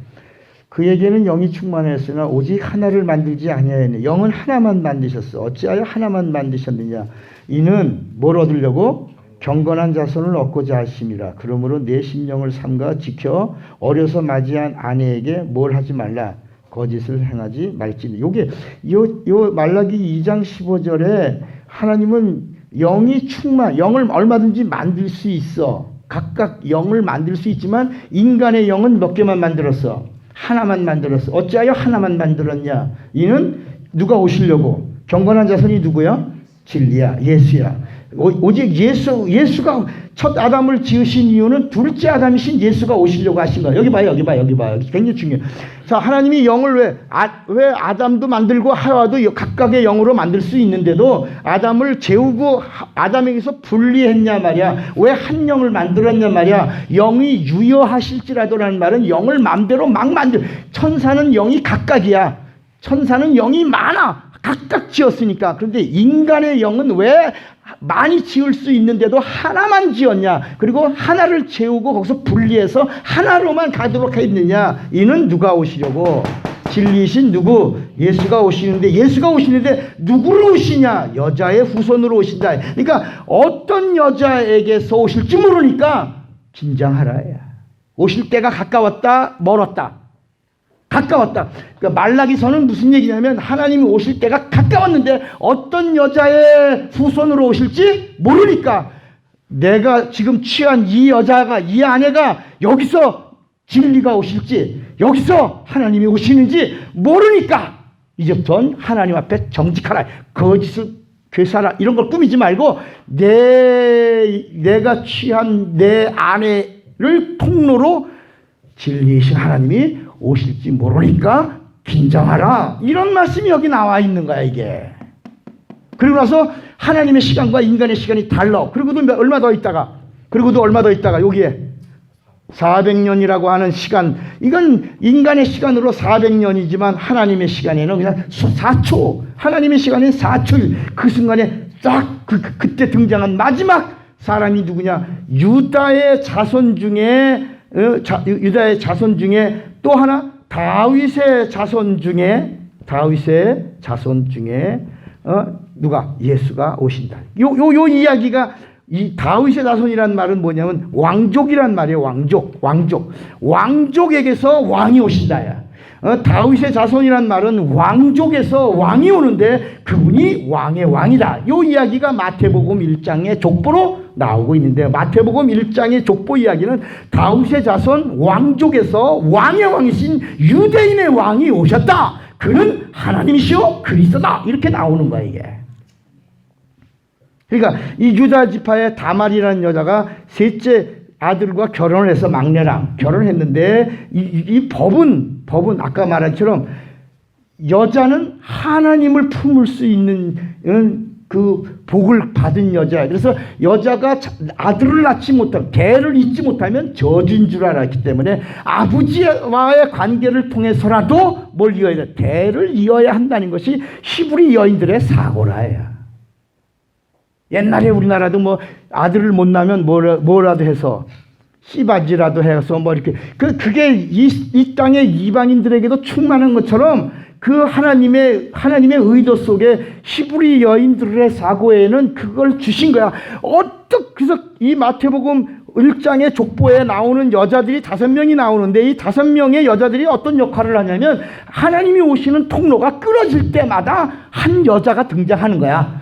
그에게는 영이 충만하였으나 오직 하나를 만들지 아니하였느냐. 영은 하나만 만드셨어. 어찌하여 하나만 만드셨느냐. 이는 뭘 얻으려고? 경건한 자손을 얻고자 하심이라. 그러므로 내 심령을 삼가 지켜 어려서 맞이한 아내에게 뭘 하지 말라. 거짓을 행하지 말지니. 요게 요 말라기 2장 15절에 하나님은 영을 얼마든지 만들 수 있어. 각각 영을 만들 수 있지만 인간의 영은 몇 개만 만들었어? 하나만 만들었어. 어찌하여 하나만 만들었냐? 이는 누가 오시려고? 경건한 자손이 누구야? 진리야, 예수야. 오직 예수가 첫 아담을 지으신 이유는 둘째 아담이신 예수가 오시려고 하신 거야. 여기 봐요. 여기 굉장히 중요해. 자, 하나님이 영을 왜 아담도 만들고 하와도 각각의 영으로 만들 수 있는데도 아담을 재우고 아담에게서 분리했냐 말이야. 왜 한 영을 만들었냐 말이야. 영이 유효하실지라도라는 말은 영을 마음대로 막 천사는 영이 각각이야. 천사는 영이 많아. 각각 지었으니까. 그런데 인간의 영은 왜 많이 지을 수 있는데도 하나만 지었냐? 그리고 하나를 재우고 거기서 분리해서 하나로만 가도록 했느냐? 이는 누가 오시려고? 진리이신 누구? 예수가 오시는데, 예수가 오시는데 누구로 오시냐? 여자의 후손으로 오신다. 그러니까 어떤 여자에게서 오실지 모르니까 긴장하라. 오실 때가 가까웠다, 멀었다. 가까웠다. 그러니까 말라기서는 무슨 얘기냐면 하나님이 오실 때가 가까웠는데 어떤 여자의 후손으로 오실지 모르니까 내가 지금 취한 이 여자가, 이 아내가 여기서 진리가 오실지 여기서 하나님이 오시는지 모르니까 이제부터는 하나님 앞에 정직하라. 거짓을 괴사라. 이런 걸 꾸미지 말고 내가 취한 내 아내를 통로로 진리이신 하나님이 오실지 모르니까 긴장하라. 이런 말씀이 여기 나와 있는 거야, 이게. 그리고 나서 하나님의 시간과 인간의 시간이 달라. 그리고도 얼마 더 있다가 여기에 400년이라고 하는 시간, 이건 인간의 시간으로 400년이지만 하나님의 시간에는 그냥 4초. 하나님의 시간은 4초일. 그 순간에 딱 그때 등장한 마지막 사람이 누구냐? 유다의 자손 중에 또 하나 다윗의 자손 중에 누가? 예수가 오신다. 요 이야기가, 이 다윗의 자손이란 말은 뭐냐면 왕족이란 말이에요. 왕족에게서 왕이 오신다야. 다윗의 자손이란 말은 왕족에서 왕이 오는데 그분이 왕의 왕이다. 요 이야기가 마태복음 1장의 족보로 나오고 있는데, 마태복음 1장의 족보 이야기는 다윗의 자손 왕족에서 왕의 왕이신 유대인의 왕이 오셨다. 그는 하나님이시오 그리스도다. 이렇게 나오는 거야, 이게. 그러니까 이 유다 지파의 다말이라는 여자가 셋째 아들과 결혼을 해서 막내랑 결혼했는데 이 법은 아까 말한 것처럼 여자는 하나님을 품을 수 있는 그 복을 받은 여자. 그래서 여자가 아들을 낳지 못하면, 개를 잇지 못하면 저주인 줄 알았기 때문에 아버지와의 관계를 통해서라도 뭘 이어야 돼? 대를 이어야 한다는 것이 히브리 여인들의 사고라요. 옛날에 우리나라도 뭐 아들을 못 낳으면 뭐라도 해서 씨바지라도 해서 뭐 이렇게 그게 이 땅의 이방인들에게도 충만한 것처럼 그 하나님의 의도 속에 히브리 여인들의 사고에는 그걸 주신 거야. 그래서 이 마태복음 1장의 족보에 나오는 여자들이 5명이 나오는데 이 5명의 여자들이 어떤 역할을 하냐면 하나님이 오시는 통로가 끊어질 때마다 한 여자가 등장하는 거야.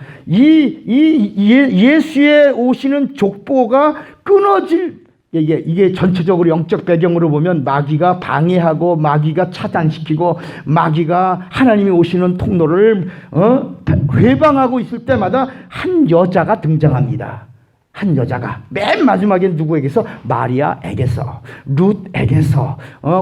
예수의 오시는 족보가 끊어질, 이게 전체적으로 영적 배경으로 보면 마귀가 방해하고 마귀가 차단시키고 마귀가 하나님이 오시는 통로를 회방하고 있을 때마다 한 여자가 등장합니다. 한 여자가 맨 마지막엔 누구에게서? 마리아에게서, 룻에게서,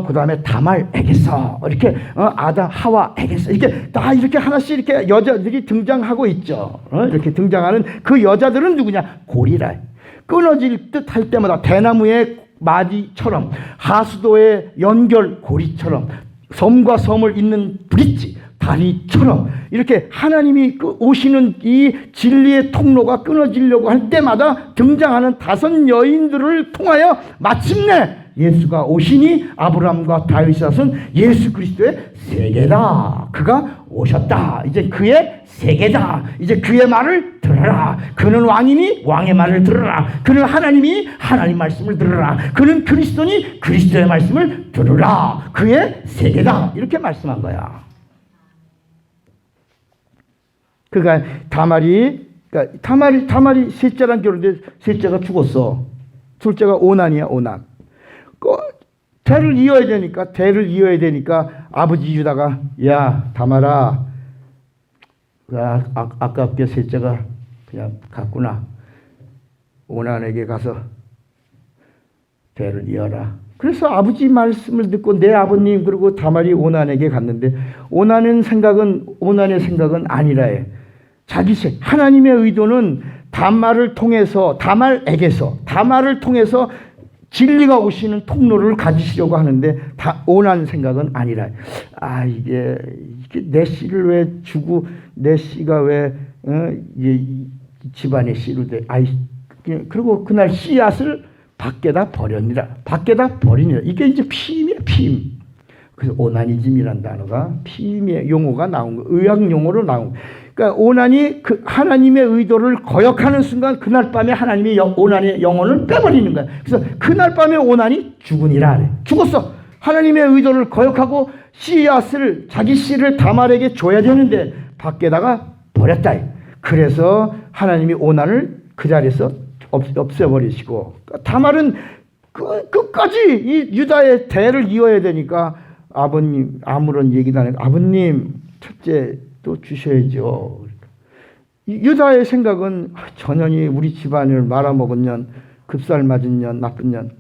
그 다음에 다말에게서, 이렇게 아담 하와에게서, 이렇게 다 이렇게 하나씩 이렇게 여자들이 등장하고 있죠. 이렇게 등장하는 그 여자들은 누구냐? 고리라. 끊어질 듯 할 때마다 대나무의 마디처럼, 하수도의 연결 고리처럼, 섬과 섬을 잇는 브릿지 다리처럼 이렇게 하나님이 오시는 이 진리의 통로가 끊어지려고 할 때마다 등장하는 5 여인들을 통하여 마침내 예수가 오시니 아브라함과 다윗의 은 예수 그리스도의 세계다. 그가 오셨다. 이제 그의 세계다. 이제 그의 말을 들으라. 그는 왕이니 왕의 말을 들으라. 그는 하나님이 하나님 말씀을 들으라. 그는 그리스도니 그리스도의 말씀을 들으라. 그의 세계다. 이렇게 말씀한 거야. 그러니까 다말이 셋째랑 결혼돼 셋째가 죽었어. 둘째가 오난이야, 오난. 대를 이어야 되니까 아버지 유다가 야 다말아, 아깝게 셋째가 그냥 갔구나. 오난에게 가서 대를 이어라. 그래서 아버지 말씀을 듣고 내 아버님 그리고 다말이 오난에게 갔는데 오난의 생각은 아니라 해. 하나님의 의도는 다말을 통해서 진리가 오시는 통로를 가지시려고 하는데 오난 생각은 아니라 이게 내 씨를 왜 주고 내 씨가 왜 집안의 씨로 돼. 그리고 그날 씨앗을 밖에다 버리니라. 이게 이제 피임이야, 피임. 그래서 오나니즘이라는 단어가 피임의 용어가 나온 거, 의학 용어로 나온 거. 그러니까 오난이 그 하나님의 의도를 거역하는 순간 그날 밤에 하나님이 오난의 영혼을 빼버리는 거야. 그래서 그날 밤에 오난이 죽으니라 그래. 죽었어. 하나님의 의도를 거역하고 씨앗을 자기 씨를 다말에게 줘야 되는데 밖에다가 버렸다. 그래서 하나님이 오난을 그 자리에서 없애버리시고 다말은 끝까지 이 유다의 대를 이어야 되니까 아버님 아무런 얘기도 안 하고 아버님 첫째 또 주셔야죠. 유다의 생각은 전연히 우리 집안을 말아먹은 년, 급살 맞은 년, 나쁜 년,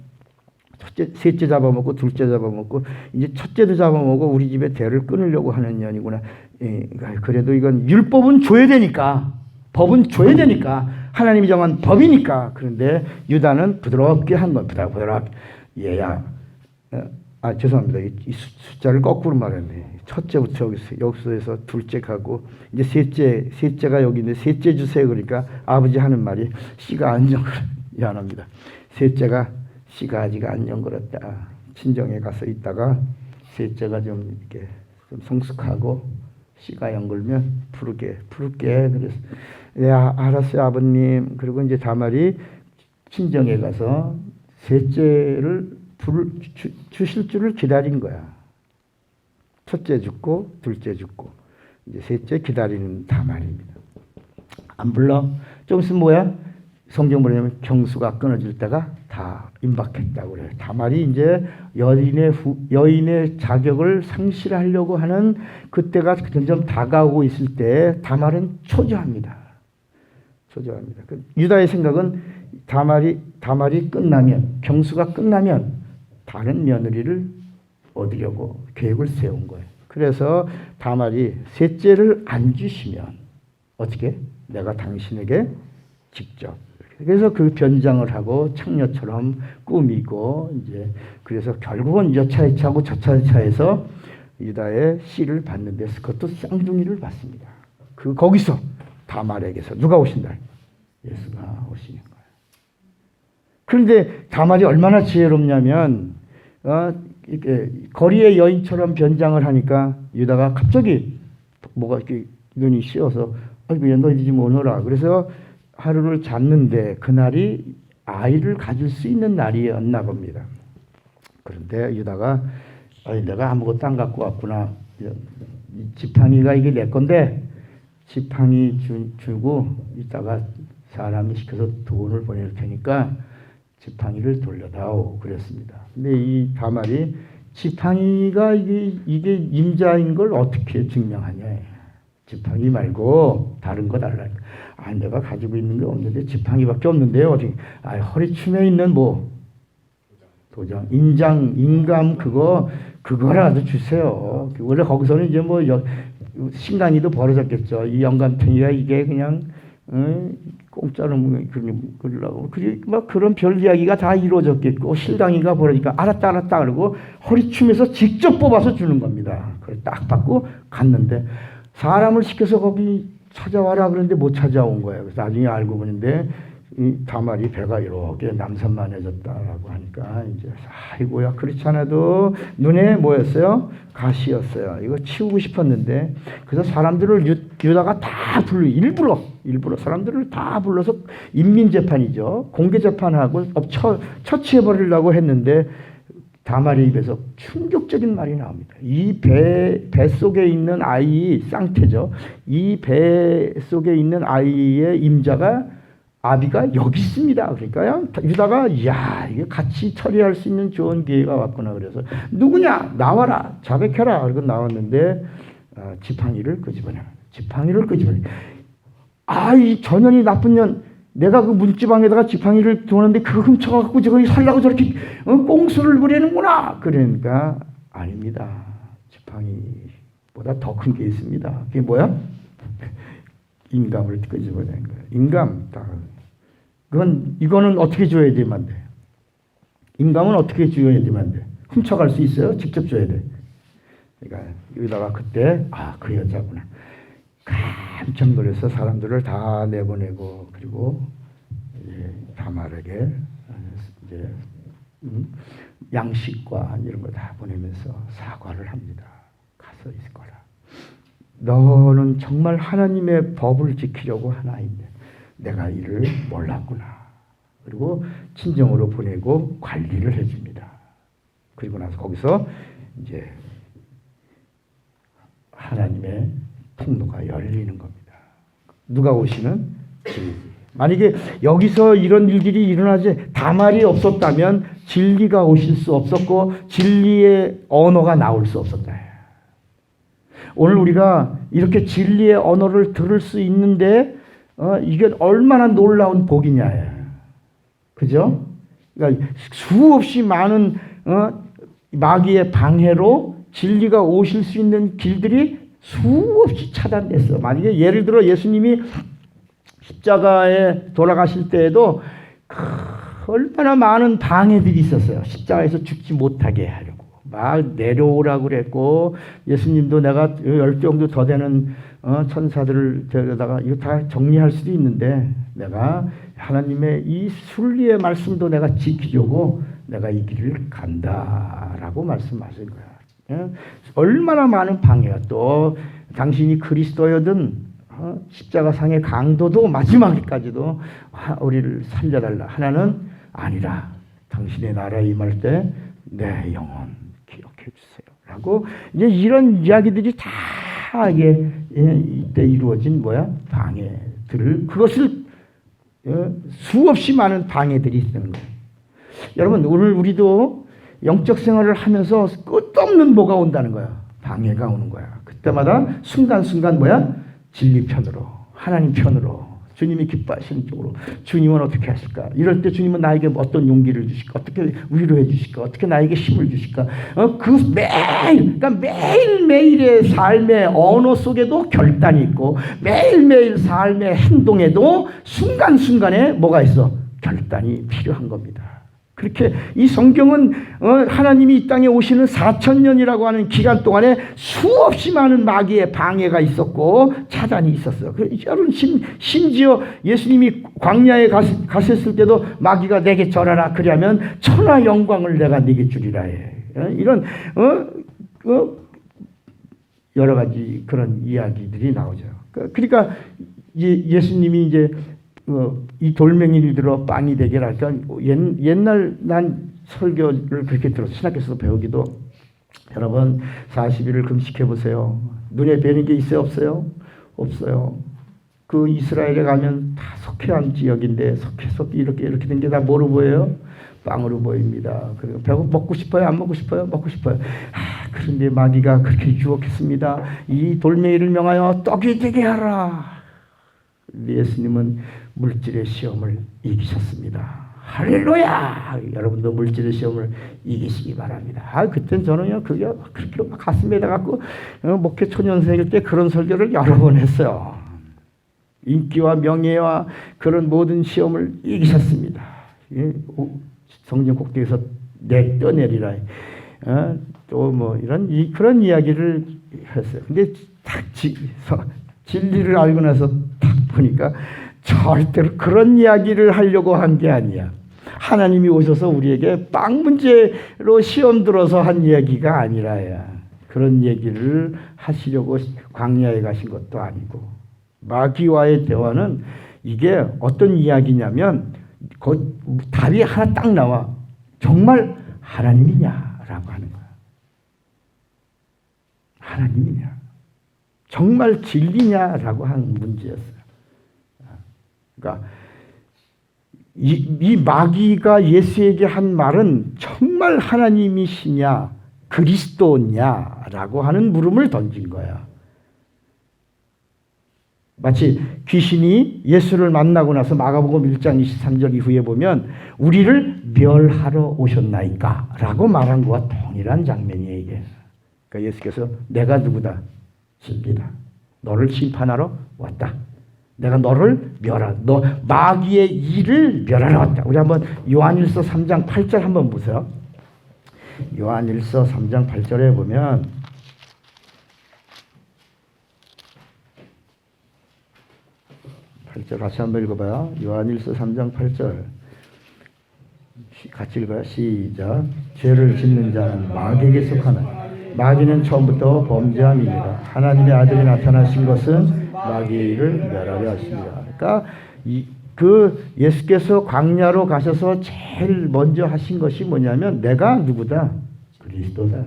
셋째 잡아먹고 둘째 잡아먹고 이제 첫째도 잡아먹고 우리 집에 대를 끊으려고 하는 년이구나. 그래도 이건 율법은 줘야 되니까, 법은 줘야 되니까, 하나님이 정한 법이니까. 그런데 유다는 부드럽게 한 건 부드럽게 얘야. 죄송합니다. 이 숫자를 거꾸로 말했네. 첫째부터 여기서 둘째 가고 이제 셋째가 여기 있는데 셋째 주세요. 그러니까 아버지 하는 말이 씨가 안 정글었다. 미안합니다. 셋째가 씨가 아직 안 정글었다. 친정에 가서 있다가 셋째가 좀 이렇게 좀 성숙하고 씨가 연글면 부를게. 그래서 알았어요 아버님. 그리고 이제 다말이 친정에 가서 셋째를 주실 줄을 기다린 거야. 첫째 죽고 둘째 죽고 이제 셋째 기다리는 다말입니다. 안 불러? 좀 있으면 뭐야? 성경 보려면 경수가 끊어질 때가 다 임박했다고 그래요. 다말이 이제 여인의 자격을 상실하려고 하는 그때가 점점 다가오고 있을 때 다말은 초조합니다. 유다의 생각은 다말이 끝나면 경수가 끝나면 다른 며느리를 얻으려고 계획을 세운 거예요. 그래서 다말이 셋째를 안 주시면 어떻게? 내가 당신에게 직접. 그래서 그 변장을 하고 창녀처럼 꾸미고 이제 그래서 결국은 여차여차하고 저차여차해서 유다의 씨를 받는데 그것도 쌍둥이를 받습니다. 거기서 다말에게서 누가 오신다? 예수가 오시는 거예요. 그런데 다말이 얼마나 지혜롭냐면 이렇게 거리의 여인처럼 변장을 하니까 유다가 갑자기 뭐가 이렇게 눈이 씌어서 아이고 너희 집 오너라. 그래서 하루를 잤는데 그날이 아이를 가질 수 있는 날이었나 봅니다. 그런데 유다가 내가 아무것도 안 갖고 왔구나. 지팡이가 이게 내 건데 지팡이 주고 이따가 사람이 시켜서 돈을 보낼 테니까 지팡이를 돌려다오 그랬습니다. 근데 이 다말이 지팡이가 이게 임자인 걸 어떻게 증명하냐. 지팡이 말고 다른 거 달라. 내가 가지고 있는 게 없는데 지팡이밖에 없는데요. 허리춤에 있는 도장, 인장, 인감 그거라도 주세요. 원래 거기서는 이제 신간이도 벌어졌겠죠. 이 영감탱이가 이게 그냥 공짜로 그러려고 막 그런 별 이야기가 다 이루어졌겠고 실강이가 벌어지니까 알았다 그러고 허리춤에서 직접 뽑아서 주는 겁니다. 그걸 딱 받고 갔는데 사람을 시켜서 거기 찾아와라 그러는데 못 찾아온 거예요. 그래서 나중에 알고 보는데 이 다말이 배가 이렇게 남산만해졌다라고 하니까 이제 아이고야 그렇지 않아도 눈에 뭐였어요? 가시였어요. 이거 치우고 싶었는데 그래서 사람들을 유다가 다 일부러 사람들을 다 불러서 인민재판이죠. 공개재판하고 처치해버리려고 했는데 다말의 입에서 충격적인 말이 나옵니다. 이 배 속에 있는 아이 쌍태죠. 이 배 속에 있는 아이의 임자가 아비가 여기 있습니다. 그러니까 유다가 야 이게 같이 처리할 수 있는 좋은 기회가 왔구나. 그래서 누구냐 나와라 자백해라. 그리고 나왔는데 지팡이를 끄집어내. 이 전년이 나쁜 년 내가 그 문지방에다가 지팡이를 두었는데 그거 훔쳐갖고 저거 살라고 저렇게 꽁수를 부리는구나. 그러니까 아닙니다. 지팡이보다 더 큰 게 있습니다. 그게 뭐야? 인감을 끄집어낸 거예요. 인감. 이거는 어떻게 줘야 되면 돼? 인감은 어떻게 줘야 되면 돼? 훔쳐갈 수 있어요? 직접 줘야 돼. 그러니까 여기다가 그때 그 여자구나. 깜짝 놀라서 사람들을 다 내보내고 그리고 이제 다말에게 이제 양식과 이런 거 다 보내면서 사과를 합니다. 가서 있거라. 너는 정말 하나님의 법을 지키려고 하나인데 내가 이를 몰랐구나. 그리고 친정으로 보내고 관리를 해줍니다. 그리고 나서 거기서 이제 하나님의 통로가 열리는 겁니다. 누가 오시는? 진리. 만약에 여기서 이런 일들이 일어나지 다말이 없었다면 진리가 오실 수 없었고 진리의 언어가 나올 수 없었다. 오늘 우리가 이렇게 진리의 언어를 들을 수 있는데 이게 얼마나 놀라운 복이냐. 그죠? 그러니까 수없이 많은 마귀의 방해로 진리가 오실 수 있는 길들이 수없이 차단됐어. 만약에 예를 들어 예수님이 십자가에 돌아가실 때에도 얼마나 많은 방해들이 있었어요. 십자가에서 죽지 못하게 하려고. 막 내려오라고 그랬고 예수님도 내가 10정도 더 되는 천사들을 데려다가 이거 다 정리할 수도 있는데 내가 하나님의 이 순리의 말씀도 내가 지키려고 내가 이 길을 간다라고 말씀하신 거야. 얼마나 많은 방해가 또 당신이 그리스도여든 십자가상의 강도도 마지막까지도 우리를 살려달라. 하나는 아니라 당신의 나라에 임할 때 내 영혼 기억해 주세요. 라고 이제 이런 이야기들이 다 이때 이루어진 방해들을 그것을 수없이 많은 방해들이 있는 거예요. 여러분 오늘 우리도 영적 생활을 하면서 끝없는 뭐가 온다는 거야. 방해가 오는 거야. 그때마다 순간순간 진리 편으로 하나님 편으로 주님이 기뻐하시는 쪽으로 주님은 어떻게 하실까? 이럴 때 주님은 나에게 어떤 용기를 주실까? 어떻게 위로해 주실까? 어떻게 나에게 힘을 주실까? 그러니까 매일매일의 삶의 언어 속에도 결단이 있고 매일매일 삶의 행동에도 순간순간에 뭐가 있어? 결단이 필요한 겁니다. 그렇게 이 성경은 하나님이 이 땅에 오시는 4,000년이라고 하는 기간 동안에 수없이 많은 마귀의 방해가 있었고 차단이 있었어요. 여러분 심지어 예수님이 광야에 가셨을 때도 마귀가 내게 절하라 그러면 천하 영광을 내가 네게 주리라 해. 이런 여러 가지 그런 이야기들이 나오죠. 그러니까 예수님이 이제 이 돌멩이를 들어 빵이 되게 할까? 옛날 난 설교를 그렇게 들어서 신학교에서 배우기도 여러분 40일을 금식해 보세요. 눈에 뵈는 게 있어요? 없어요? 없어요. 그 이스라엘에 가면 다 석회암 지역인데 석회 이렇게 된 게 다 뭐로 보여요? 빵으로 보입니다. 그리고 배고 먹고 싶어요? 안 먹고 싶어요? 먹고 싶어요. 그런데 마귀가 그렇게 유혹했습니다. 이 돌멩이를 명하여 떡이 되게 하라. 예수님은 물질의 시험을 이기셨습니다. 할렐루야! 여러분도 물질의 시험을 이기시기 바랍니다. 그땐 저는요, 그게 그렇게 가슴에다 갖고, 목회 초년생일 때 그런 설교를 여러 번 했어요. 인기와 명예와 그런 모든 시험을 이기셨습니다. 성경 꼭대기에서 떠내리라. 또 그런 이야기를 했어요. 근데 딱 진리를 알고 나서 딱 보니까 절대로 그런 이야기를 하려고 한 게 아니야. 하나님이 오셔서 우리에게 빵 문제로 시험 들어서 한 이야기가 아니라야. 그런 얘기를 하시려고 광야에 가신 것도 아니고. 마귀와의 대화는 이게 어떤 이야기냐면 답이 하나 딱 나와. 정말 하나님이냐라고 하는 거야. 하나님이냐. 정말 진리냐라고 하는 문제였어요. 그러니까 이 마귀가 예수에게 한 말은 정말 하나님이시냐 그리스도냐라고 하는 물음을 던진 거야. 마치 귀신이 예수를 만나고 나서 마가복음 1장 23절 이후에 보면 우리를 멸하러 오셨나이까 라고 말한 것과 동일한 장면이에요. 이게. 그러니까 예수께서 내가 누구다? 진리다. 너를 심판하러 왔다. 내가 너를 너 마귀의 일을 멸하러 왔다. 우리 한번 요한일서 3장 8절 한번 보세요. 요한일서 3장 8절에 보면 8절 같이 한번 읽어봐요. 요한일서 3장 8절 같이 읽어요. 시작. 죄를 짓는 자는 마귀에게 속하나 마귀는 처음부터 범죄함이니라. 하나님의 아들이 나타나신 것은 마귀의 일을 멸하려 하십니다. 그러니까 예수께서 광야로 가셔서 제일 먼저 하신 것이 뭐냐면 내가 누구다? 그리스도다.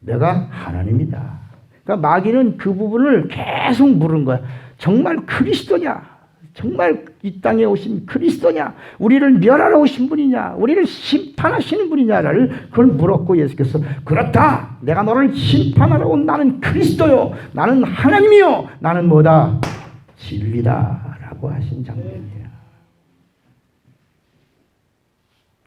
내가 하나님이다. 그러니까 마귀는 그 부분을 계속 물은 거야. 정말 그리스도냐? 정말 이 땅에 오신 그리스도냐? 우리를 멸하러 오신 분이냐? 우리를 심판하시는 분이냐를 그걸 물었고 예수께서 그렇다. 내가 너를 심판하러 온 나는 그리스도요. 나는 하나님이요. 나는 뭐다? 진리다. 라고 하신 장면이에요.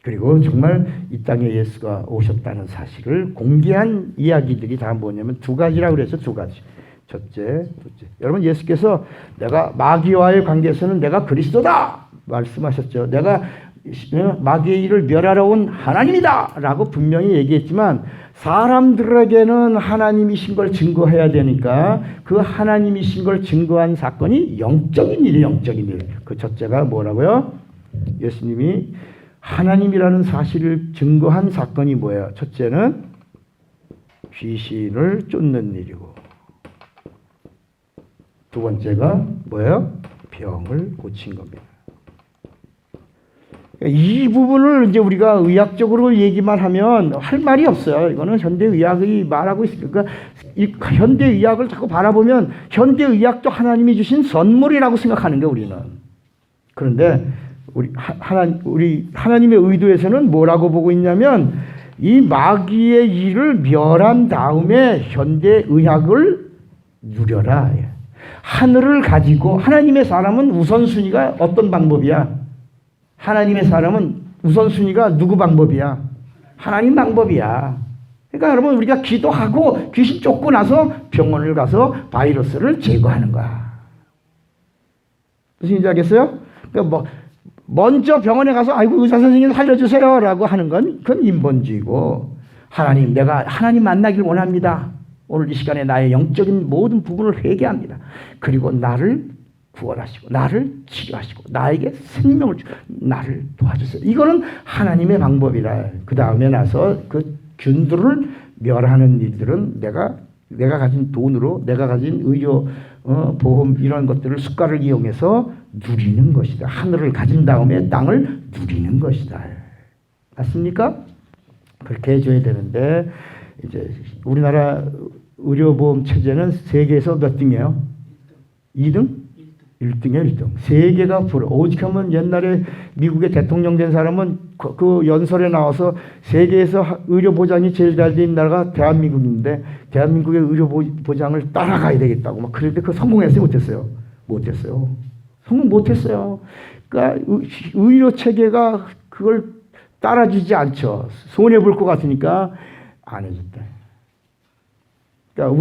그리고 정말 이 땅에 예수가 오셨다는 사실을 공개한 이야기들이 다 뭐냐면 두 가지라고 그래서 두 가지. 첫째, 둘째. 여러분 예수께서 내가 마귀와의 관계에서는 내가 그리스도다 말씀하셨죠. 내가 마귀의 일을 멸하러 온 하나님이다 라고 분명히 얘기했지만 사람들에게는 하나님이신 걸 증거해야 되니까 그 하나님이신 걸 증거한 사건이 영적인 일이에요. 영적인 일. 그 첫째가 뭐라고요? 예수님이 하나님이라는 사실을 증거한 사건이 뭐예요? 첫째는 귀신을 쫓는 일이고 두 번째가 뭐예요? 병을 고친 겁니다. 이 부분을 이제 우리가 의학적으로 얘기만 하면 할 말이 없어요. 이거는 현대의학이 말하고 있으니까 이 현대의학을 자꾸 바라보면 현대의학도 하나님이 주신 선물이라고 생각하는 게 우리는. 그런데 우리 하나님의 의도에서는 뭐라고 보고 있냐면 이 마귀의 일을 멸한 다음에 현대의학을 누려라. 하늘을 가지고 하나님의 사람은 우선순위가 어떤 방법이야? 하나님의 사람은 우선순위가 누구 방법이야? 하나님 방법이야. 그러니까 여러분 우리가 기도하고 귀신 쫓고 나서 병원을 가서 바이러스를 제거하는 거야. 무슨 인지 알겠어요? 그러니까 먼저 병원에 가서 아이고 의사 선생님 살려주세요 라고 하는 건 그건 인본주의고 하나님 내가 하나님 만나길 원합니다. 오늘 이 시간에 나의 영적인 모든 부분을 회개합니다. 그리고 나를 구원하시고 나를 치료하시고 나에게 생명을 주고 나를 도와주세요. 이거는 하나님의 방법이라. 그 다음에 나서 그 균들을 멸하는 일들은 내가 가진 돈으로 내가 가진 의료 보험 이런 것들을 숟가락을 이용해서 누리는 것이다. 하늘을 가진 다음에 땅을 누리는 것이다. 맞습니까? 그렇게 해줘야 되는데 이제 우리나라 의료보험 체제는 세계에서 몇 등이에요? 2등? 1등이에요, 1등. 세계가 오직 하면 옛날에 미국의 대통령 된 사람은 그 연설에 나와서 세계에서 의료보장이 제일 잘 된 나라가 대한민국인데 대한민국의 의료보장을 따라가야 되겠다고 막 그런데 그 성공했어요? 못했어요? 못했어요. 성공 못했어요. 그러니까 의료체계가 그걸 따라주지 않죠. 손해볼 것 같으니까 안 해줬다. 그러니까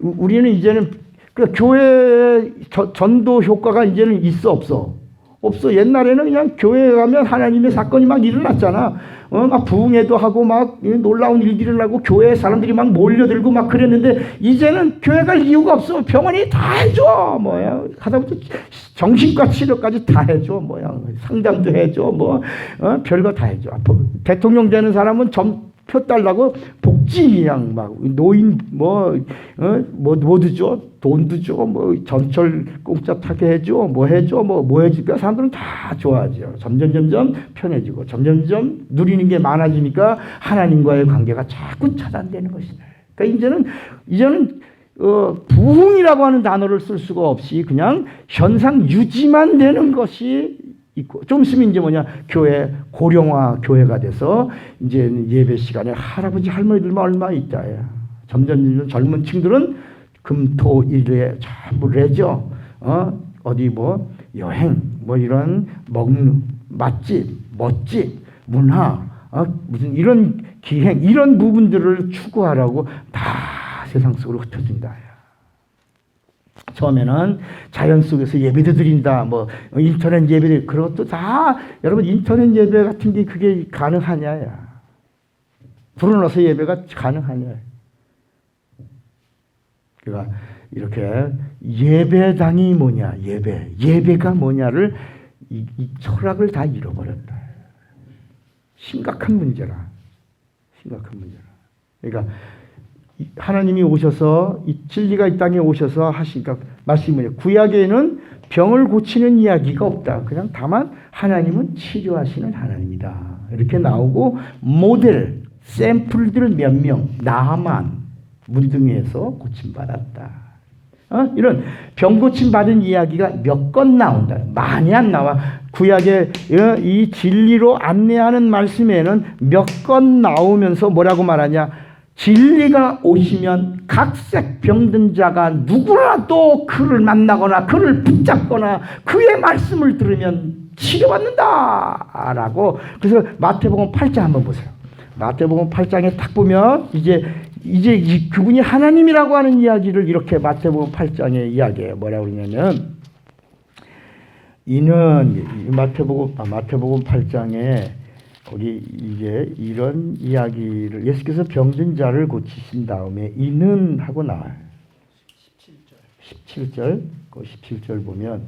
우리는 이제는 그 교회 전도 효과가 이제는 있어 없어? 없어. 옛날에는 그냥 교회에 가면 하나님의 사건이 막 일어났잖아. 막 부흥회도 하고 막 놀라운 일들이 일어나고 교회에 사람들이 막 몰려들고 막 그랬는데 이제는 교회 갈 이유가 없어. 병원이 다 해줘. 뭐야. 하다못해 정신과 치료까지 다 해줘. 뭐야. 상담도 해줘. 뭐 별거 다 해줘. 대통령 되는 사람은 표 달라고 복지양 막 노인 뭐 줘? 돈도 줘. 뭐 전철 공짜 타게 해줘. 뭐 해줘. 뭐 해주니까 사람들은 다 좋아하죠. 점점 편해지고 점점 누리는 게 많아지니까 하나님과의 관계가 자꾸 차단되는 것이다. 그러니까 이제는 부흥이라고 하는 단어를 쓸 수가 없이 그냥 현상 유지만 되는 것이 있고, 좀 있으면 이제 교회 고령화 교회가 돼서 이제 예배 시간에 할아버지 할머니들만 얼마 있다. 점점 젊은 층들은 금토일에 전부 레저, 어디 뭐 여행, 뭐 이런 먹는 맛집, 멋집, 문화, 무슨 이런 기행 이런 부분들을 추구하라고 다 세상 속으로 흩어진다. 처음에는 자연 속에서 예배도 드린다. 뭐 인터넷 예배 그런 것도 다 여러분 인터넷 예배 같은 게 그게 가능하냐야. 불어넣어서 예배가 가능하냐. 그러니까 이렇게 예배당이 뭐냐, 예배가 뭐냐를 이 철학을 다 잃어버렸다. 심각한 문제라. 그러니까 하나님이 오셔서 이 진리가 이 땅에 오셔서 하시니까 말씀이 구약에는 병을 고치는 이야기가 없다. 그냥 다만 하나님은 치료하시는 하나님이다. 이렇게 나오고 모델, 샘플들 몇 명, 나만 문둥이에서 고침받았다. 이런 병 고침받은 이야기가 몇 건 나온다. 많이 안 나와. 구약의 이 진리로 안내하는 말씀에는 몇 건 나오면서 뭐라고 말하냐. 진리가 오시면 각색 병든 자가 누구라도 그를 만나거나 그를 붙잡거나 그의 말씀을 들으면 치료받는다 라고. 그래서 마태복음 8장 한번 보세요. 마태복음 8장에 딱 보면 이제 그분이 하나님이라고 하는 이야기를 이렇게 마태복음 8장에 이야기해요. 뭐라고 그러냐면 이는 마태복음 8장에 거기 이제 이런 이야기를 예수께서 병든 자를 고치신 다음에 이는 하고 나와요. 17절. 그 17절 보면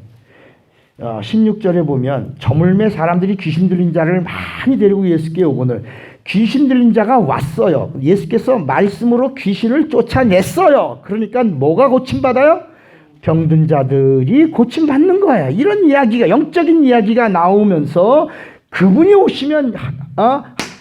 16절에 보면 저물매 사람들이 귀신 들린 자를 많이 데리고 예수께 오거늘 귀신 들린 자가 왔어요. 예수께서 말씀으로 귀신을 쫓아냈어요. 그러니까 뭐가 고침받아요? 병든 자들이 고침받는 거예요. 이런 이야기가 영적인 이야기가 나오면서 그분이 오시면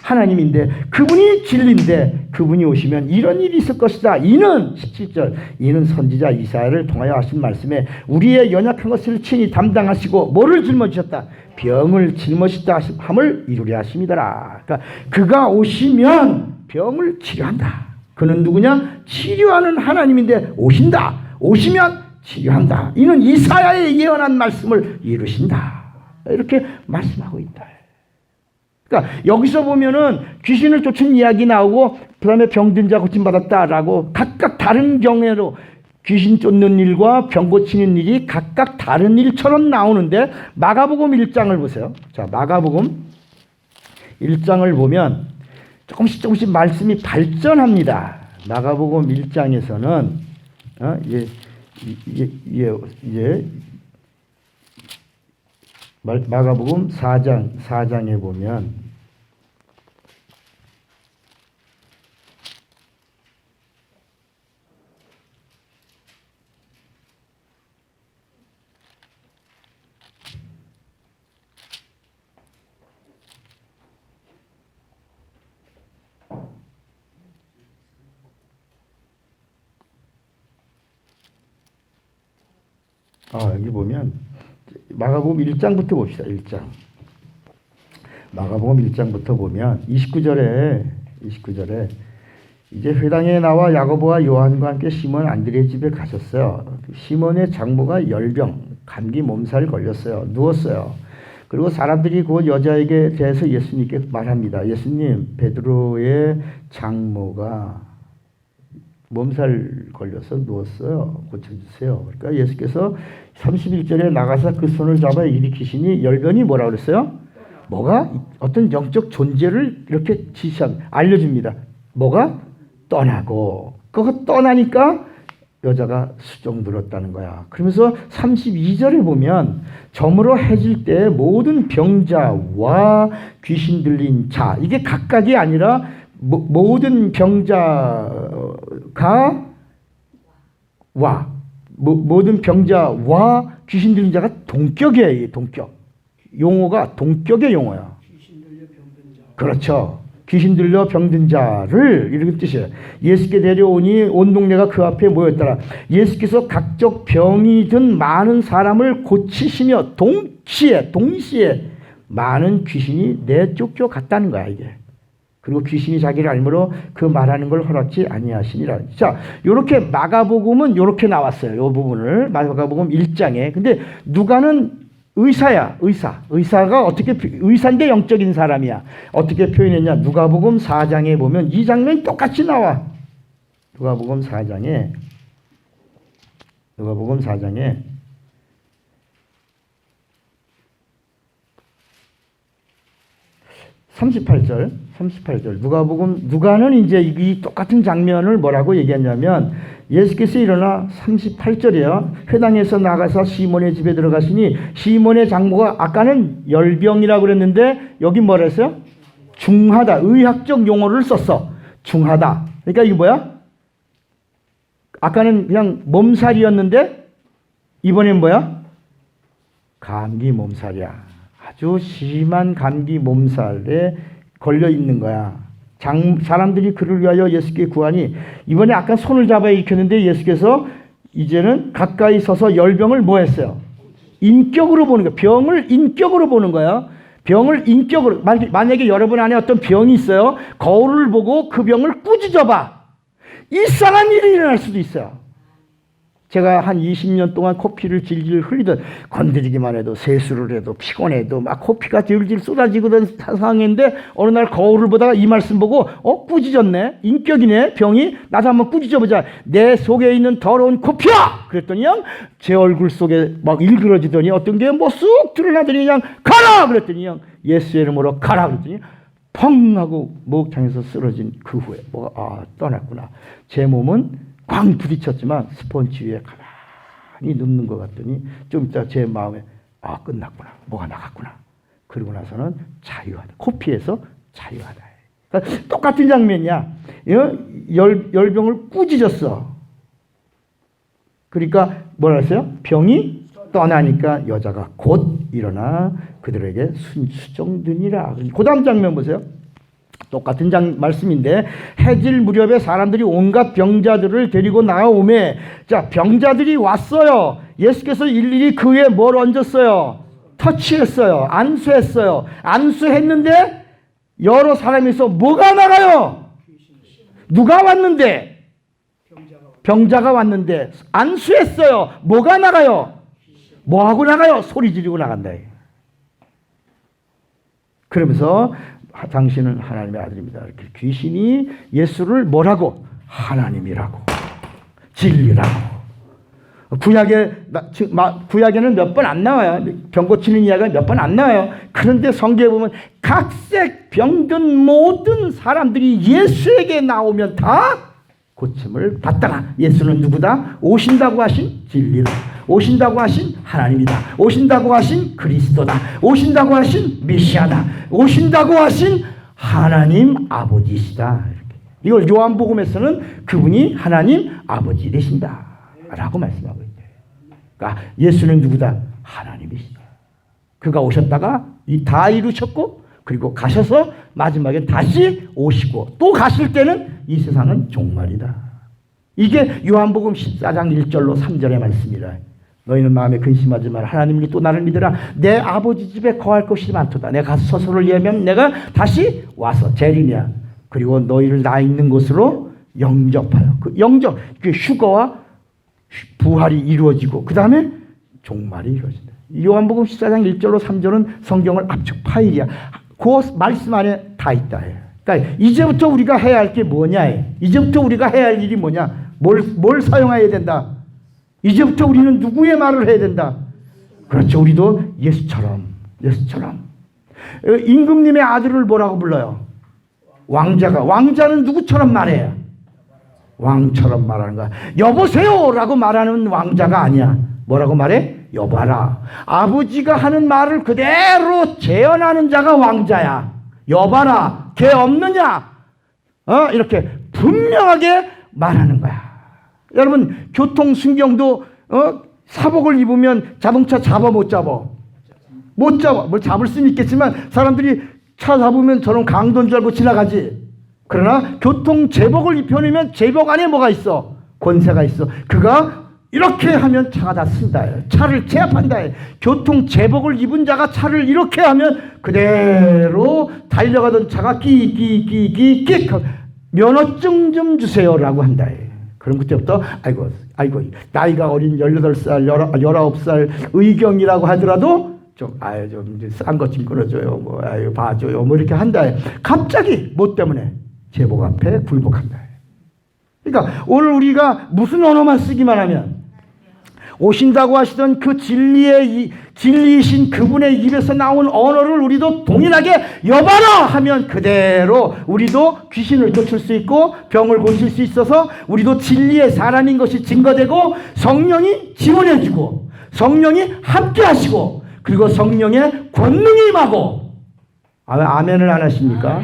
하나님인데 그분이 진리인데 그분이 오시면 이런 일이 있을 것이다. 이는 17절 이는 선지자 이사야를 통하여 하신 말씀에 우리의 연약한 것을 친히 담당하시고 뭐를 짊어지셨다? 병을 짊어지다 함을 이루려 하심이더라. 그러니까 그가 오시면 병을 치료한다. 그는 누구냐? 치료하는 하나님인데 오시면 치료한다. 이는 이사야의 예언한 말씀을 이루신다. 이렇게 말씀하고 있다. 그러니까 여기서 보면은 귀신을 쫓은 이야기 나오고 그다음에 병든 자 고침받았다라고 각각 다른 경우로 귀신 쫓는 일과 병 고치는 일이 각각 다른 일처럼 나오는데 마가복음 1장을 보세요. 자, 마가복음 1장을 보면 조금씩 말씀이 발전합니다. 마가복음 1장에서는 마가복음 4장에 보면 여기 보면 마가복음 1장부터 봅시다. 1장. 마가복음 1장부터 보면 29절에 이제 회당에 나와 야고보와 요한과 함께 시몬 안드레 집에 가셨어요. 시몬의 장모가 열병, 감기 몸살 걸렸어요. 누웠어요. 그리고 사람들이 그 여자에게 대해서 예수님께 말합니다. 예수님, 베드로의 장모가 몸살 걸려서 누웠어요. 고쳐주세요. 그러니까 예수께서 31절에 나가서 그 손을 잡아 일으키시니 열병이 뭐라 그랬어요? 뭐가 어떤 영적 존재를 이렇게 알려줍니다. 뭐가 떠나고 그거 떠나니까 여자가 수종 들었다는 거야. 그러면서 32절에 보면 저물어 해질 때 모든 병자와 귀신 들린 자, 이게 각각이 아니라 모든 병자가 모든 병자와 귀신 들린 자가 동격이에요. 동격. 용어가 동격의 용어야. 그렇죠. 귀신 들려 병든 자를 이렇게 뜻이에요. 예수께 데려오니 온 동네가 그 앞에 모였더라. 예수께서 각적 병이 든 많은 사람을 고치시며 동시에 많은 귀신이 내쫓겨 갔다는 거야 이게. 그리고 귀신이 자기를 알므로 그 말하는 걸 허락지 아니하시니라. 자, 요렇게 마가복음은 요렇게 나왔어요. 요 부분을 마가복음 1장에. 근데 누가는 의사야, 의사가 어떻게, 의사인데 영적인 사람이야. 어떻게 표현했냐. 누가복음 4장에 보면 이 장면이 똑같이 나와. 누가복음 4장에 38절. 누가는 이제 이 똑같은 장면을 뭐라고 얘기했냐면, 예수께서 일어나 38절이에요. 회당에서 나가서 시몬의 집에 들어가시니 시몬의 장모가 아까는 열병이라고 그랬는데 여기 뭐라 했어요? 중하다. 의학적 용어를 썼어. 중하다. 그러니까 이게 뭐야? 아까는 그냥 몸살이었는데 이번엔 뭐야? 감기 몸살이야. 아주 심한 감기 몸살에 걸려 있는 거야. 사람들이 그를 위하여 예수께 구하니 이번에 아까 손을 잡아 일으켰는데 예수께서 이제는 가까이 서서 열병을 뭐 했어요? 인격으로 보는 거야. 병을 인격으로 보는 거야. 병을 인격으로. 만약에 여러분 안에 어떤 병이 있어요. 거울을 보고 그 병을 꾸짖어봐. 이상한 일이 일어날 수도 있어요. 제가 한 20년 동안 코피를 질질 흘리던, 건드리기만 해도 세수를 해도 피곤해도 막 코피가 질질 쏟아지거든 상황인데 어느 날 거울을 보다가 이 말씀 보고 꾸짖었네. 인격이네. 병이. 나도 한번 꾸짖어보자. 내 속에 있는 더러운 코피야. 그랬더니 제 얼굴 속에 막 일그러지더니 어떤 게 뭐 쑥 드러나더니 그냥 가라. 그랬더니 예수의 이름으로 가라. 그랬더니 펑 하고 목창에서 쓰러진 그 후에 뭐가 떠났구나. 제 몸은 꽝 부딪혔지만 스펀지 위에 가만히 눕는 것 같더니 좀 이따 제 마음에 끝났구나. 뭐가 나갔구나. 그러고 나서는 자유하다. 코피에서 자유하다. 그러니까 똑같은 장면이야. 열병을 꾸짖었어. 그러니까 뭐라 했어요? 병이 떠나니까 여자가 곧 일어나 그들에게 수종드니라. 그 다음 장면 보세요. 똑같은 말씀인데, 해질 무렵에 사람들이 온갖 병자들을 데리고 나오매. 자, 병자들이 왔어요. 예수께서 일일이 그 위에 뭘 얹었어요? 터치했어요. 안수했어요. 안수했는데 여러 사람이 있어. 뭐가 나가요? 누가 왔는데? 병자가 왔는데 안수했어요. 뭐가 나가요? 뭐하고 나가요? 소리 지르고 나간다. 그러면서 당신은 하나님의 아들입니다. 이렇게 귀신이 예수를 뭐라고? 하나님이라고, 진리라고. 구약에는 몇 번 안 나와요. 병 고치는 이야기가 몇 번 안 나와요. 그런데 성경에 보면 각색 병든 모든 사람들이 예수에게 나오면 다 고침을 받다가, 예수는 누구다? 오신다고 하신 진리다. 오신다고 하신 하나님이다. 오신다고 하신 그리스도다. 오신다고 하신 메시아다. 오신다고 하신 하나님 아버지시다. 이걸 요한복음에서는 그분이 하나님 아버지 되신다 라고 말씀하고 있대요. 그러니까 예수는 누구다? 하나님이시다. 그가 오셨다가 다 이루셨고 그리고 가셔서 마지막에 다시 오시고 또 가실 때는 이 세상은 종말이다. 이게 요한복음 14장 1절로 3절의 말씀이라. 너희는 마음에 근심하지 마라. 하나님이 또 나를 믿으라. 내 아버지 집에 거할 것이 많도다. 내가 가서 서서를 예면 내가 다시 와서 재림이야. 그리고 너희를 나 있는 곳으로 영접하여. 그 영접, 그 휴거와 부활이 이루어지고 그 다음에 종말이 이루어진다. 요한복음 14장 1절로 3절은 성경을 압축 파일이야. 그 말씀 안에 다 있다. 그러니까 이제부터 우리가 해야 할 게 뭐냐. 이제부터 우리가 해야 할 일이 뭐냐. 뭘 사용해야 된다. 이제부터 우리는 누구의 말을 해야 된다. 그렇죠. 우리도 예수처럼 임금님의 아들을 뭐라고 불러요? 왕자가. 왕자는 누구처럼 말해요? 왕처럼 말하는 거야. 여보세요 라고 말하는 왕자가 아니야. 뭐라고 말해? 여봐라. 아버지가 하는 말을 그대로 재현하는 자가 왕자야. 여봐라. 걔 없느냐? 이렇게 분명하게 말하는 거야. 여러분, 교통순경도 사복을 입으면 자동차 잡아 못 잡아? 못 잡아. 뭘 잡을 수는 있겠지만 사람들이 차 잡으면 저런 강도인 줄 알고 지나가지. 그러나 교통 제복을 입혀놓으면 제복 안에 뭐가 있어? 권세가 있어. 그가 이렇게 하면 차가 다 쓴다. 차를 제압한다. 교통 제복을 입은 자가 차를 이렇게 하면 그대로 달려가던 차가 끼 면허증 좀 주세요라고 한다. 그럼 그때부터 아이고 나이가 어린 18살, 19살 의경이라고 하더라도 좀 싼 것 좀 끊어줘요. 뭐 봐줘요. 뭐 이렇게 한다. 갑자기 뭐 때문에? 제복 앞에 굴복한다. 그러니까 오늘 우리가 무슨 언어만 쓰기만 하면 오신다고 하시던 그 진리이신 그분의 입에서 나온 언어를 우리도 동일하게 여봐라 하면 그대로 우리도 귀신을 쫓을 수 있고 병을 고칠 수 있어서 우리도 진리의 사람인 것이 증거되고 성령이 지원해주고 성령이 함께 하시고 그리고 성령의 권능이 임하고 아멘을 안 하십니까?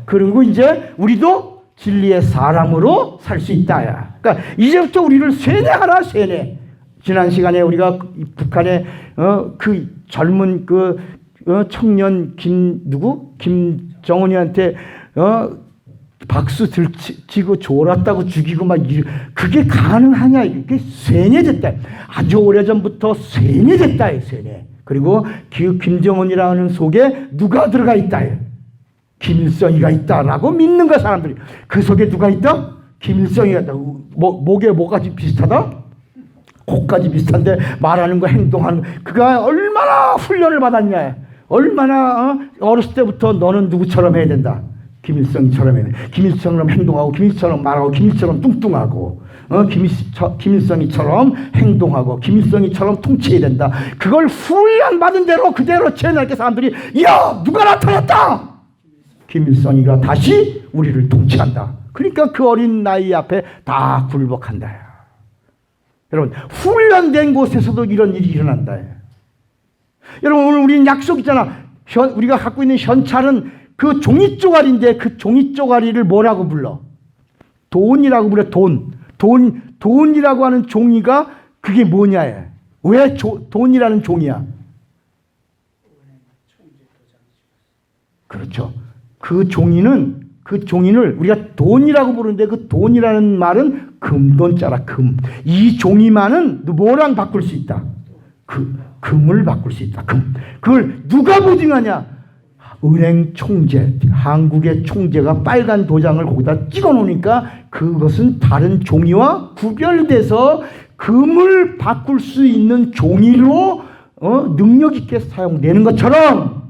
그리고 이제 우리도 진리의 사람으로 살 수 있다. 그러니까 이제부터 우리를 세뇌하라, 세뇌. 지난 시간에 우리가 북한의 그 젊은 청년 김정은이한테 박수 들치고 졸았다고 죽이고 막 그게 가능하냐? 이게 세뇌됐다. 아주 오래전부터 세뇌됐다. 세뇌. 그리고 김정은이라는 속에 누가 들어가 있다. 김일성이가 있다라고 믿는 거야, 사람들이. 그 속에 누가 있다? 김일성이가 있다. 목에 뭐까지 비슷하다? 코까지 비슷한데 말하는 거, 행동하는 거. 그가 얼마나 훈련을 받았냐. 얼마나 어렸을 때부터 너는 누구처럼 해야 된다. 김일성처럼 해야 돼. 김일성처럼 행동하고 김일성처럼 말하고 김일성처럼 뚱뚱하고 김일성이처럼 행동하고 김일성이처럼 통치해야 된다. 그걸 훈련 받은 대로 그대로 채널게 사람들이 야 누가 나타났다. 김일성이가 다시 우리를 통치한다. 그러니까 그 어린 나이 앞에 다 굴복한다. 여러분, 훈련된 곳에서도 이런 일이 일어난다. 여러분, 오늘 우리는 약속 있잖아. 우리가 갖고 있는 현찰은 그 종이 쪼가리인데 그 종이 쪼가리를 뭐라고 불러? 돈이라고 불러. 돈이라고 하는 종이가 그게 뭐냐? 왜 돈이라는 종이야? 그렇죠. 그 종이를 우리가 돈이라고 부르는데 그 돈이라는 말은 금돈자라. 금. 이 종이만은 뭐랑 바꿀 수 있다? 금을 바꿀 수 있다. 금. 그걸 누가 보증하냐? 은행 총재, 한국의 총재가 빨간 도장을 거기다 찍어 놓으니까 그것은 다른 종이와 구별돼서 금을 바꿀 수 있는 종이로 능력 있게 사용되는 것처럼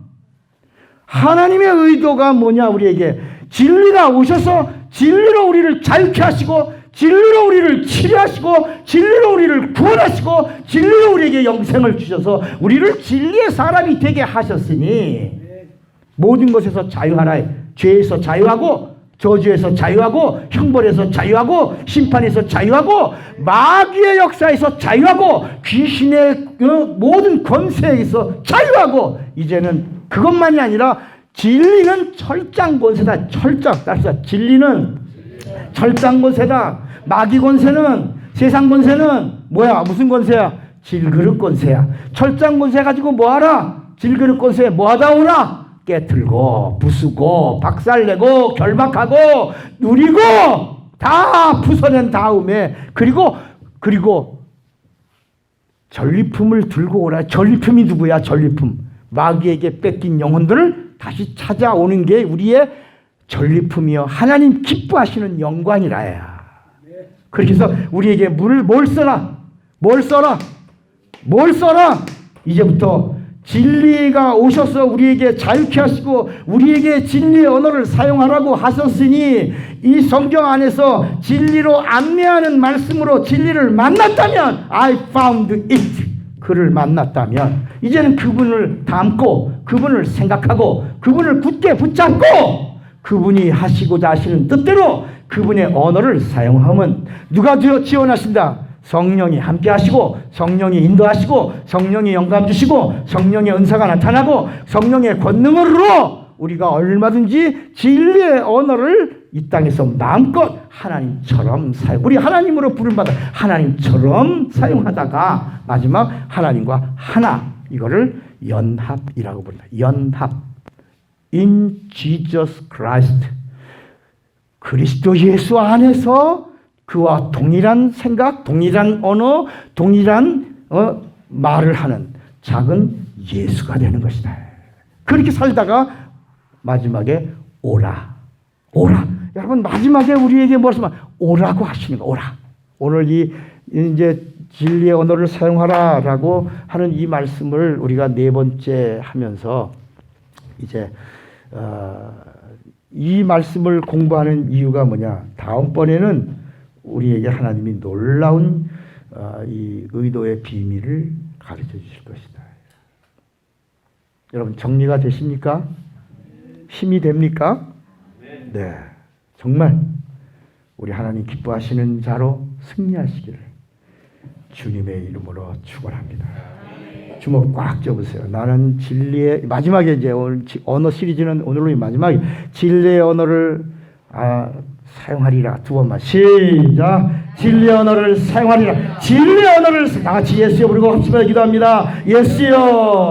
하나님의 의도가 뭐냐? 우리에게 진리가 오셔서 진리로 우리를 자유케 하시고 진리로 우리를 치료하시고 진리로 우리를 구원하시고 진리로 우리에게 영생을 주셔서 우리를 진리의 사람이 되게 하셨으니 모든 것에서 자유하라. 죄에서 자유하고 저주에서 자유하고 형벌에서 자유하고 심판에서 자유하고 마귀의 역사에서 자유하고 귀신의 모든 권세에서 자유하고 이제는 그것만이 아니라 진리는 철장 권세다. 따라서 진리는 철장 권세다. 마귀 권세는 세상 권세는 뭐야? 무슨 권세야? 질그릇 권세야. 철장 권세 가지고 뭐하라? 질그릇 권세 뭐하다 오라? 깨틀고 부수고 박살내고 결박하고 누리고 다 부숴낸 다음에 그리고 전리품을 들고 오라. 전리품이 누구야? 전리품. 마귀에게 뺏긴 영혼들을 다시 찾아오는 게 우리의 전리품이요 하나님 기뻐하시는 영광이라야. 그렇게 해서 우리에게 뭘 써라? 이제부터 진리가 오셔서 우리에게 자유케 하시고 우리에게 진리의 언어를 사용하라고 하셨으니 이 성경 안에서 진리로 안내하는 말씀으로 진리를 만났다면 I found it. 그를 만났다면 이제는 그분을 닮고 그분을 생각하고 그분을 굳게 붙잡고 그분이 하시고자 하시는 뜻대로 그분의 언어를 사용하면 누가 지원하신다? 성령이 함께 하시고 성령이 인도하시고 성령이 영감 주시고 성령의 은사가 나타나고 성령의 권능으로 우리가 얼마든지 진리의 언어를 이 땅에서 마음껏 하나님처럼 우리 하나님으로 부름받아 하나님처럼 사용하다가 마지막 하나님과 하나, 이거를 연합이라고 부른다. 연합. In Jesus Christ. 그리스도 예수 안에서 그와 동일한 생각, 동일한 언어, 동일한 말을 하는 작은 예수가 되는 것이다. 그렇게 살다가 마지막에 오라. 여러분 마지막에 우리에게 무엇을 오라고 하시는 거. 오라. 오늘 이제 진리의 언어를 사용하라라고 하는 이 말씀을 우리가 네 번째 하면서 이제 이 말씀을 공부하는 이유가 뭐냐? 다음번에는 우리에게 하나님이 놀라운 이 의도의 비밀을 가르쳐 주실 것이다. 여러분 정리가 되십니까? 힘이 됩니까? 네. 정말 우리 하나님 기뻐하시는 자로 승리하시기를 주님의 이름으로 축원합니다. 주먹 꽉 잡으세요. 나는 진리의 마지막에 이제 오늘 언어 시리즈는 오늘로 마지막 진리의 언어를 사용하리라. 두 번만 시작. 진리의 언어를 사용하리라. 진리의 언어를 다 같이 예수여 부르고 합심하여 기도합니다. 예수여.